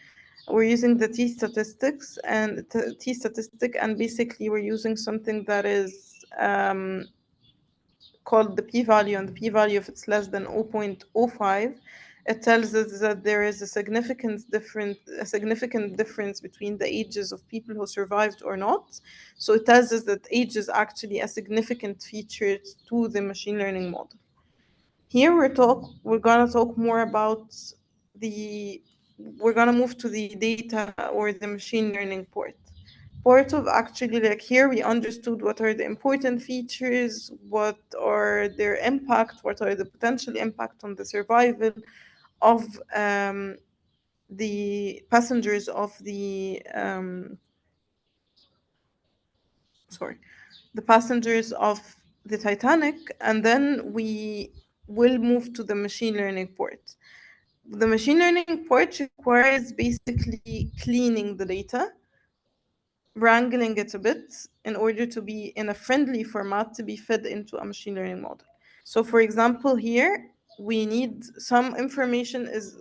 We're using the t statistics and t statistic, and basically we're using something that is called the p-value, and the p-value, if it's less than 0.05, it tells us that there is a significant difference between the ages of people who survived or not. So it tells us that age is actually a significant feature to the machine learning model. Here we're gonna talk more about we're gonna move to the data or the machine learning part of actually, like, here we understood what are the important features, what are their impact, what are the potential impact on the survival of the passengers of the passengers of the Titanic, and then we will move to the machine learning part. The machine learning part requires basically cleaning the data, wrangling it a bit in order to be in a friendly format to be fed into a machine learning model. So for example, here we need some information is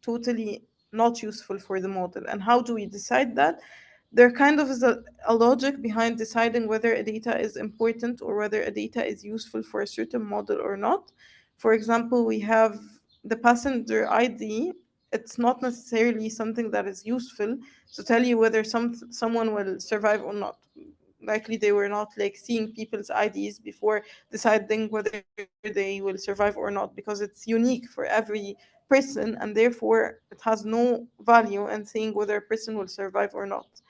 totally not useful for the model. And how do we decide that? There kind of is a logic behind deciding whether a data is important or whether a data is useful for a certain model or not. For example, we have the passenger ID. It's not necessarily something that is useful to tell you whether someone will survive or not. Likely they were not like seeing people's IDs before deciding whether they will survive or not, because it's unique for every person, and therefore it has no value in saying whether a person will survive or not.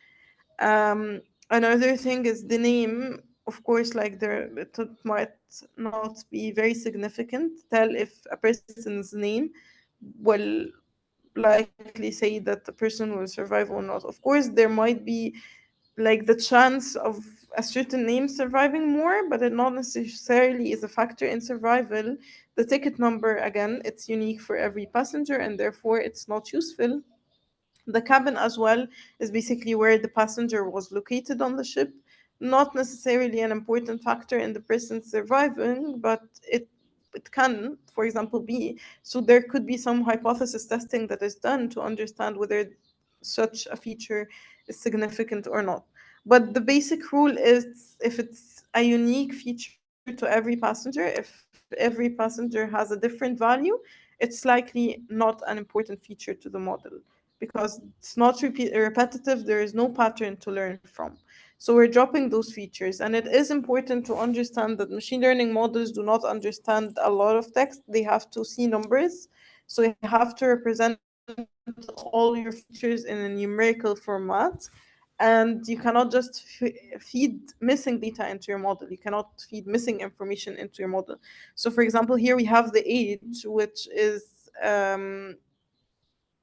Another thing is the name. Of course, like it might not be very significant. Tell if a person's name will likely say that the person will survive or not. Of course, there might be like the chance of a certain name surviving more, but it not necessarily is a factor in survival. The ticket number, again, it's unique for every passenger, and therefore it's not useful. The cabin as well is basically where the passenger was located on the ship. Not necessarily an important factor in the person surviving, but it can, for example, be. So there could be some hypothesis testing that is done to understand whether such a feature is significant or not. But the basic rule is if it's a unique feature to every passenger, if every passenger has a different value, it's likely not an important feature to the model, because it's not repetitive, there is no pattern to learn from. So we're dropping those features. And it is important to understand that machine learning models do not understand a lot of text. They have to see numbers. So you have to represent all your features in a numerical format. And you cannot just feed missing data into your model. You cannot feed missing information into your model. So for example, here we have the age, which is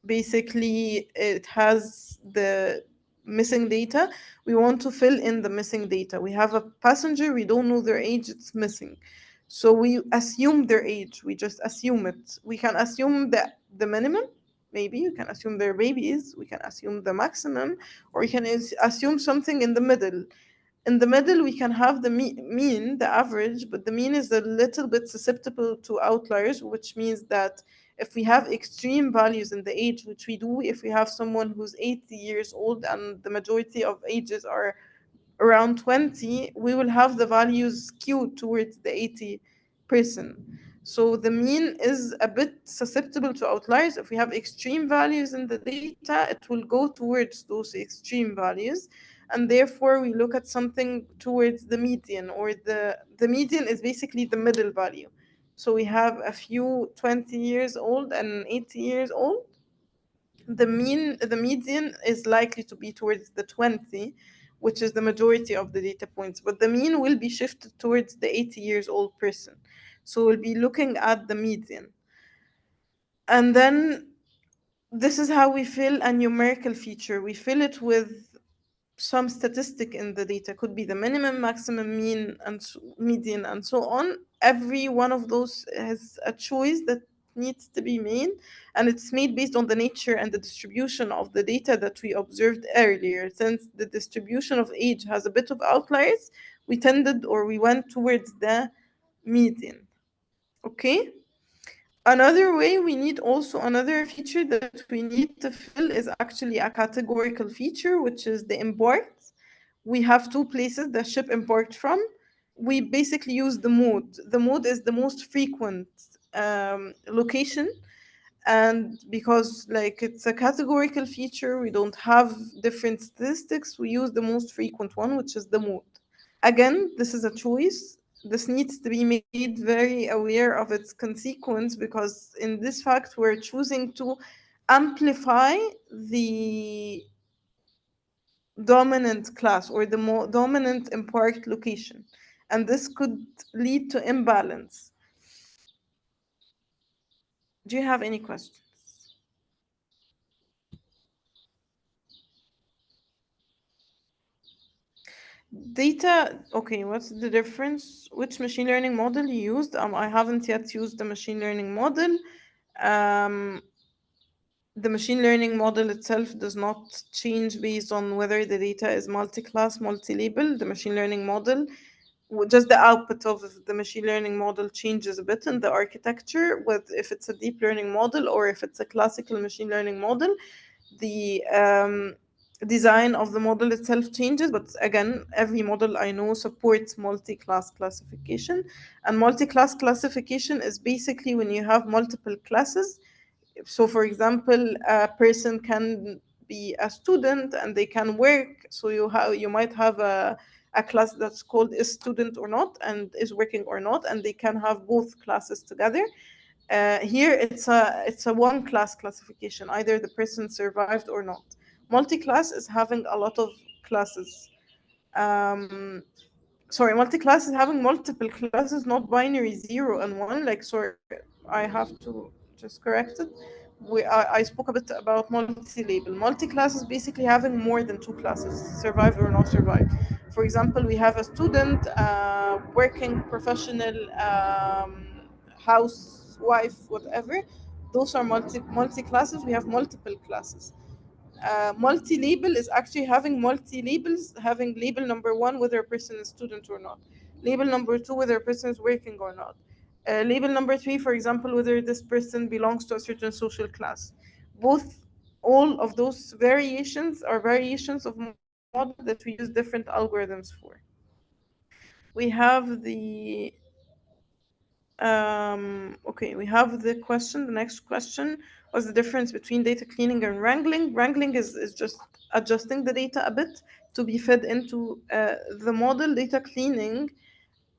basically it has the missing data. We want to fill in the missing data. We have a passenger, we don't know their age, it's missing. So we assume their age, we just assume it. We can assume the minimum, maybe you can assume their babies, we can assume the maximum, or you can assume something in the middle. In the middle, we can have the mean, the average, but the mean is a little bit susceptible to outliers, which means that if we have extreme values in the age, which we do, if we have someone who's 80 years old and the majority of ages are around 20, we will have the values skewed towards the 80 person. So the mean is a bit susceptible to outliers. If we have extreme values in the data, it will go towards those extreme values. And therefore, we look at something towards the median, or the median is basically the middle value. So we have a few 20 years old and 80 years old. The median is likely to be towards the 20, which is the majority of the data points, but the mean will be shifted towards the 80 years old person. So we'll be looking at the median. And then this is how we fill a numerical feature. We fill it with some statistic in the data. Could be the minimum, maximum, mean, and median, and so on. Every one of those has a choice that needs to be made, and it's made based on the nature and the distribution of the data that we observed earlier. Since the distribution of age has a bit of outliers, we went towards the median. Okay. Another way we need also another feature that we need to fill is actually a categorical feature, which is the import. We have two places the ship import from. We basically use the mode. The mode is the most frequent location. And because like it's a categorical feature, we don't have different statistics, we use the most frequent one, which is the mode. Again, this is a choice. This needs to be made very aware of its consequence, because in this fact we're choosing to amplify the dominant class or the more dominant import location, and this could lead to imbalance. Do you have any questions? Data, okay, what's the difference? Which machine learning model you used? I haven't yet used the machine learning model. Um, the machine learning model itself does not change based on whether the data is multi-class, multi-label. The machine learning model, just the output of the machine learning model changes a bit in the architecture, with if it's a deep learning model or if it's a classical machine learning model. The design of the model itself changes, but again, every model I know supports multi-class classification. And multi-class classification is basically when you have multiple classes. So for example, a person can be a student and they can work, so you might have a class that's called is student or not and is working or not, and they can have both classes together. Here it's a one class classification, either the person survived or not. Multi-class is having a lot of classes. um Sorry, multi-class is having multiple classes, not binary 0 and 1. Like, sorry, I have to just correct it. I spoke a bit about multi-label. Multi-class is basically having more than two classes, survived or not survived. For example, we have a student, working professional, housewife, whatever. Those are multi-classes. We have multiple classes. Multi-label is actually having multi-labels, having label number one whether a person is student or not, label number two whether a person is working or not, label number three, for example, whether this person belongs to a certain social class. Both, all of those variations are variations of model that we use different algorithms for. We have the okay, we have the question. The next question was the difference between data cleaning and wrangling. Wrangling is just adjusting the data a bit to be fed into the model. Data cleaning,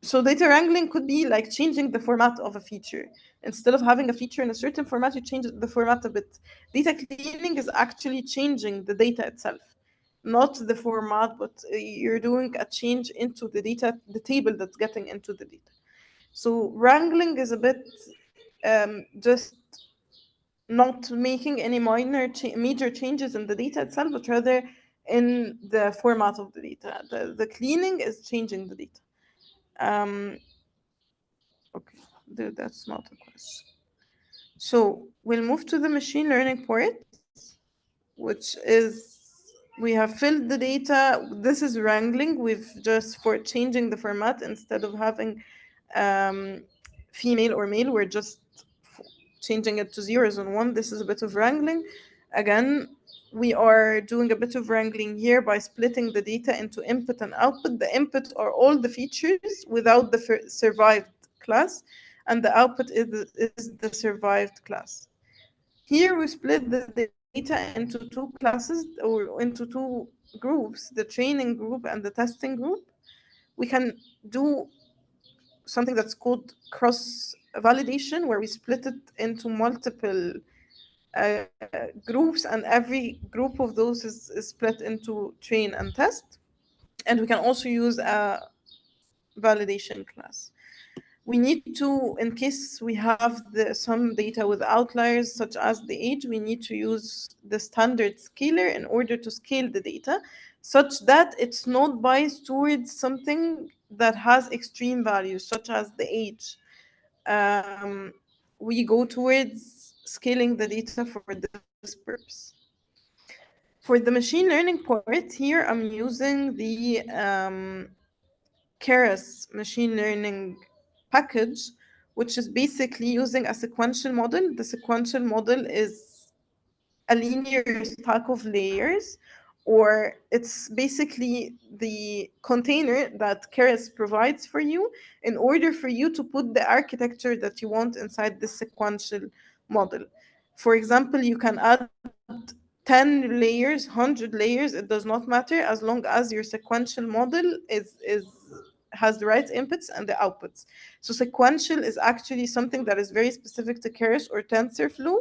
so data wrangling could be like changing the format of a feature. Instead of having a feature in a certain format, you change the format a bit. Data cleaning is actually changing the data itself, not the format, but you're doing a change into the data, the table that's getting into the data. So wrangling is a bit just not making any major changes in the data itself, but rather in the format of the data. The cleaning is changing the data. Okay, that's not a question. So we'll move to the machine learning part, which is we have filled the data. This is wrangling. We've just, for changing the format, instead of having um, female or male, we're just changing it to zeros and one. This is a bit of wrangling. Again, we are doing a bit of wrangling here by splitting the data into input and output. The input are all the features without the survived class, and the output is the survived class. Here we split the data into two classes, or into two groups, the training group and the testing group. We can do something that's called cross validation, where we split it into multiple groups, and every group of those is split into train and test. And we can also use a validation class. We need to, in case we have some data with outliers such as the age, we need to use the standard scaler in order to scale the data such that it's not biased towards something that has extreme values such as the age. We go towards scaling the data for this purpose. For the machine learning part, here I'm using the Keras machine learning package, which is basically using a sequential model. The sequential model is a linear stack of layers, or it's basically the container that Keras provides for you in order for you to put the architecture that you want inside this sequential model. For example, you can add 10 layers, 100 layers, it does not matter, as long as your sequential model has the right inputs and the outputs. So sequential is actually something that is very specific to Keras or TensorFlow,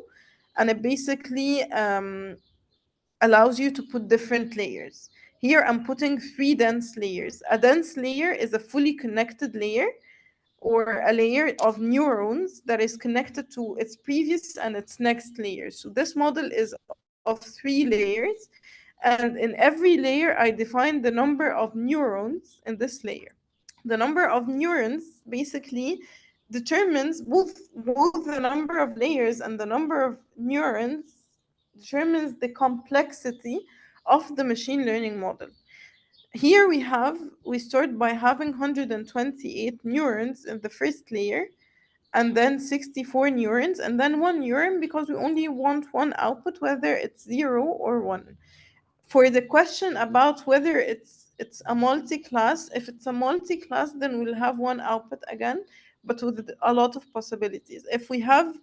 and it basically allows you to put different layers. Here I'm putting 3 dense layers. A dense layer is a fully connected layer, or a layer of neurons that is connected to its previous and its next layer. So this model is of 3 layers, and in every layer I define the number of neurons in this layer. The number of neurons basically determines both the number of layers and the number of neurons determines the complexity of the machine learning model. Here we start by having 128 neurons in the first layer, and then 64 neurons, and then 1 neuron because we only want one output, whether it's 0 or 1. For the question about whether it's a multi-class, if it's a multi-class, then we'll have one output again, but with a lot of possibilities. If we have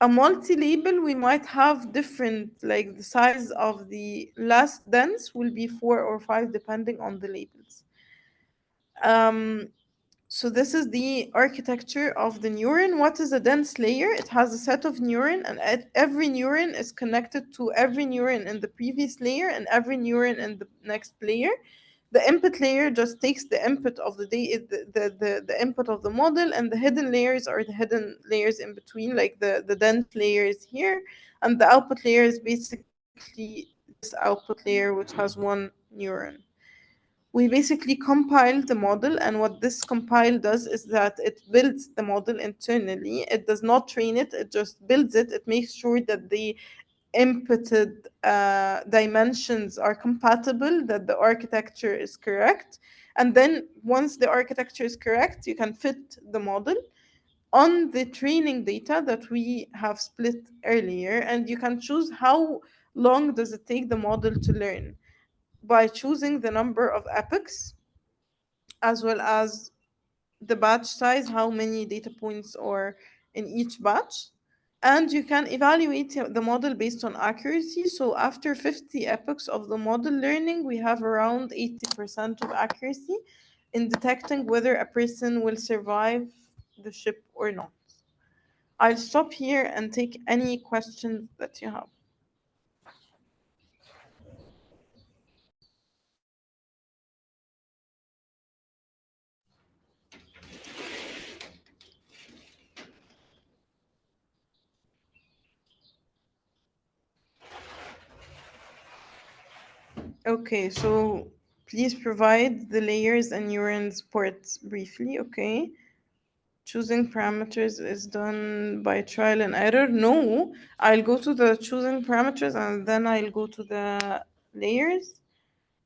a multi-label, we might have different, like the size of the last dense will be 4 or 5 depending on the labels. So this is the architecture of the neuron. What is a dense layer? It has a set of neuron, and every neuron is connected to every neuron in the previous layer and every neuron in the next layer. The input layer just takes the input of the input of the model, and the hidden layers are the hidden layers in between, like the dense layers here, and the output layer is basically this output layer which has 1 neuron. We basically compile the model, and what this compile does is that it builds the model internally. It does not train it, it just builds it. It makes sure that the inputted dimensions are compatible, that the architecture is correct. And then once the architecture is correct, you can fit the model on the training data that we have split earlier, and you can choose how long does it take the model to learn by choosing the number of epochs, as well as the batch size, how many data points are in each batch. And you can evaluate the model based on accuracy. So after 50 epochs of the model learning, we have around 80% of accuracy in detecting whether a person will survive the ship or not. I'll stop here and take any questions that you have. Okay, so please provide the layers and neurons ports briefly. Okay. Choosing parameters is done by trial and error. No, I'll go to the choosing parameters and then I'll go to the layers.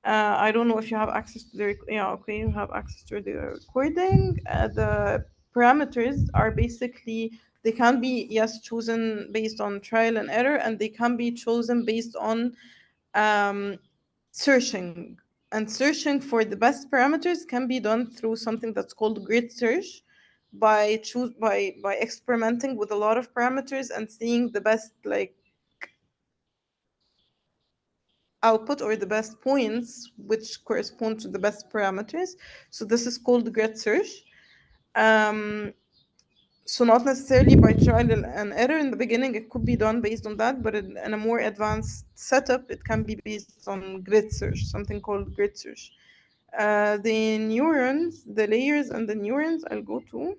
I don't know if you have access to the yeah, okay, you have access to the recording. The parameters are basically, they can be, yes, chosen based on trial and error, and they can be chosen based on searching. And searching for the best parameters can be done through something that's called grid search, by experimenting with a lot of parameters and seeing the best, like, output or the best points which correspond to the best parameters. So this is called grid search. So not necessarily by trial and error in the beginning, it could be done based on that, but in a more advanced setup, it can be based on grid search, something called grid search. The neurons, the layers and the neurons, I'll go to.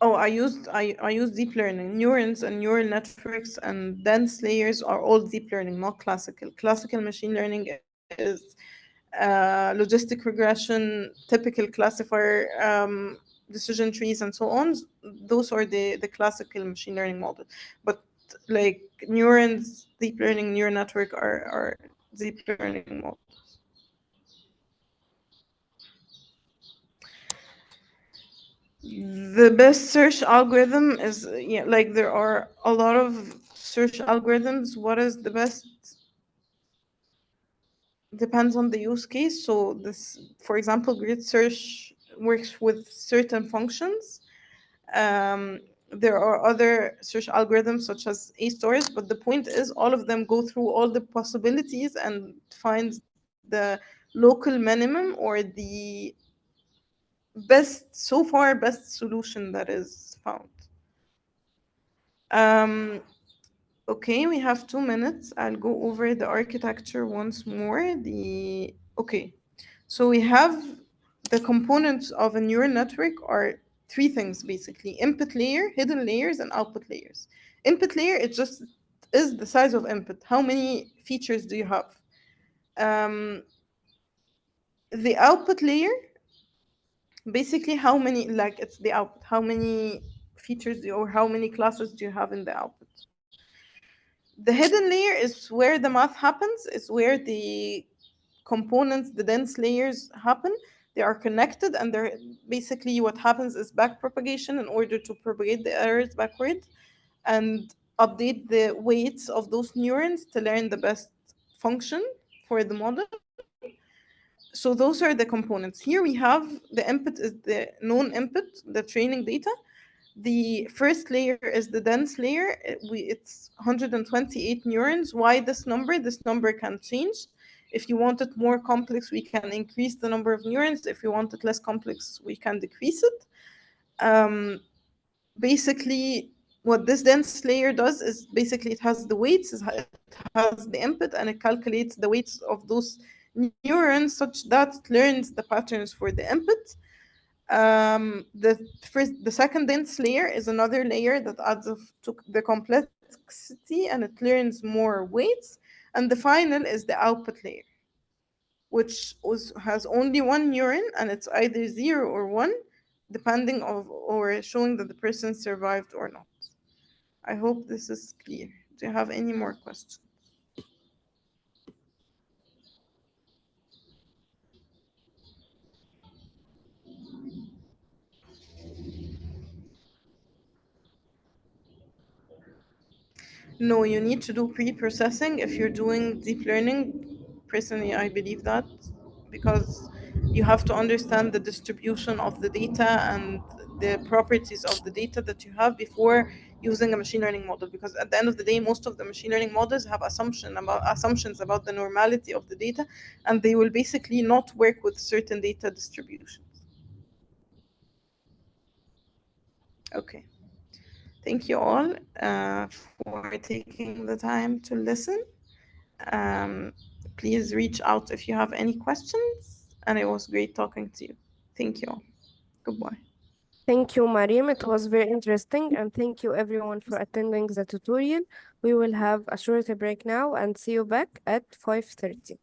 Oh, I used deep learning. Neurons and neural networks and dense layers are all deep learning, not classical. Classical machine learning is logistic regression, typical classifier, decision trees, and so on. Those are the classical machine learning model. But like neurons, deep learning, neural network are deep learning models. The best search algorithm is, yeah, like there are a lot of search algorithms. What is the best depends on the use case. So this, for example, grid search works with certain functions. There are other search algorithms such as A-stars, but the point is all of them go through all the possibilities and find the local minimum or the best solution that is found. Okay, we have 2 minutes. I'll go over the architecture once more. Okay, so we have the components of a neural network are three things basically: input layer, hidden layers, and output layers. Input layer, it just is the size of input. How many features do you have? The output layer, basically how many, like it's the output, how many features do you, or how many classes do you have in the output. The hidden layer is where the math happens, is where the components, the dense layers happen. They are connected, and they're basically what happens is back propagation in order to propagate the errors backward and update the weights of those neurons to learn the best function for the model. So those are the components. Here we have the input is the known input, the training data. The first layer is the dense layer. It's 128 neurons. Why this number? This number can change. If you want it more complex, we can increase the number of neurons. If you want it less complex, we can decrease it. Basically, what this dense layer does is basically it has the weights, it has the input, and it calculates the weights of those neurons such that it learns the patterns for the input. The second dense layer is another layer that adds up to the complexity, and it learns more weights. And the final is the output layer, which has only one neuron, and it's either 0 or 1, depending of or showing that the person survived or not. I hope this is clear. Do you have any more questions? No, you need to do pre-processing if you're doing deep learning. Personally, I believe that because you have to understand the distribution of the data and the properties of the data that you have before using a machine learning model. Because at the end of the day, most of the machine learning models have assumptions about the normality of the data, and they will basically not work with certain data distributions. Okay. Thank you all for taking the time to listen. Please reach out if you have any questions, and it was great talking to you. Thank you all. Goodbye. Thank you, Mariam. It was very interesting, and thank you everyone for attending the tutorial. We will have a short break now and see you back at 5:30.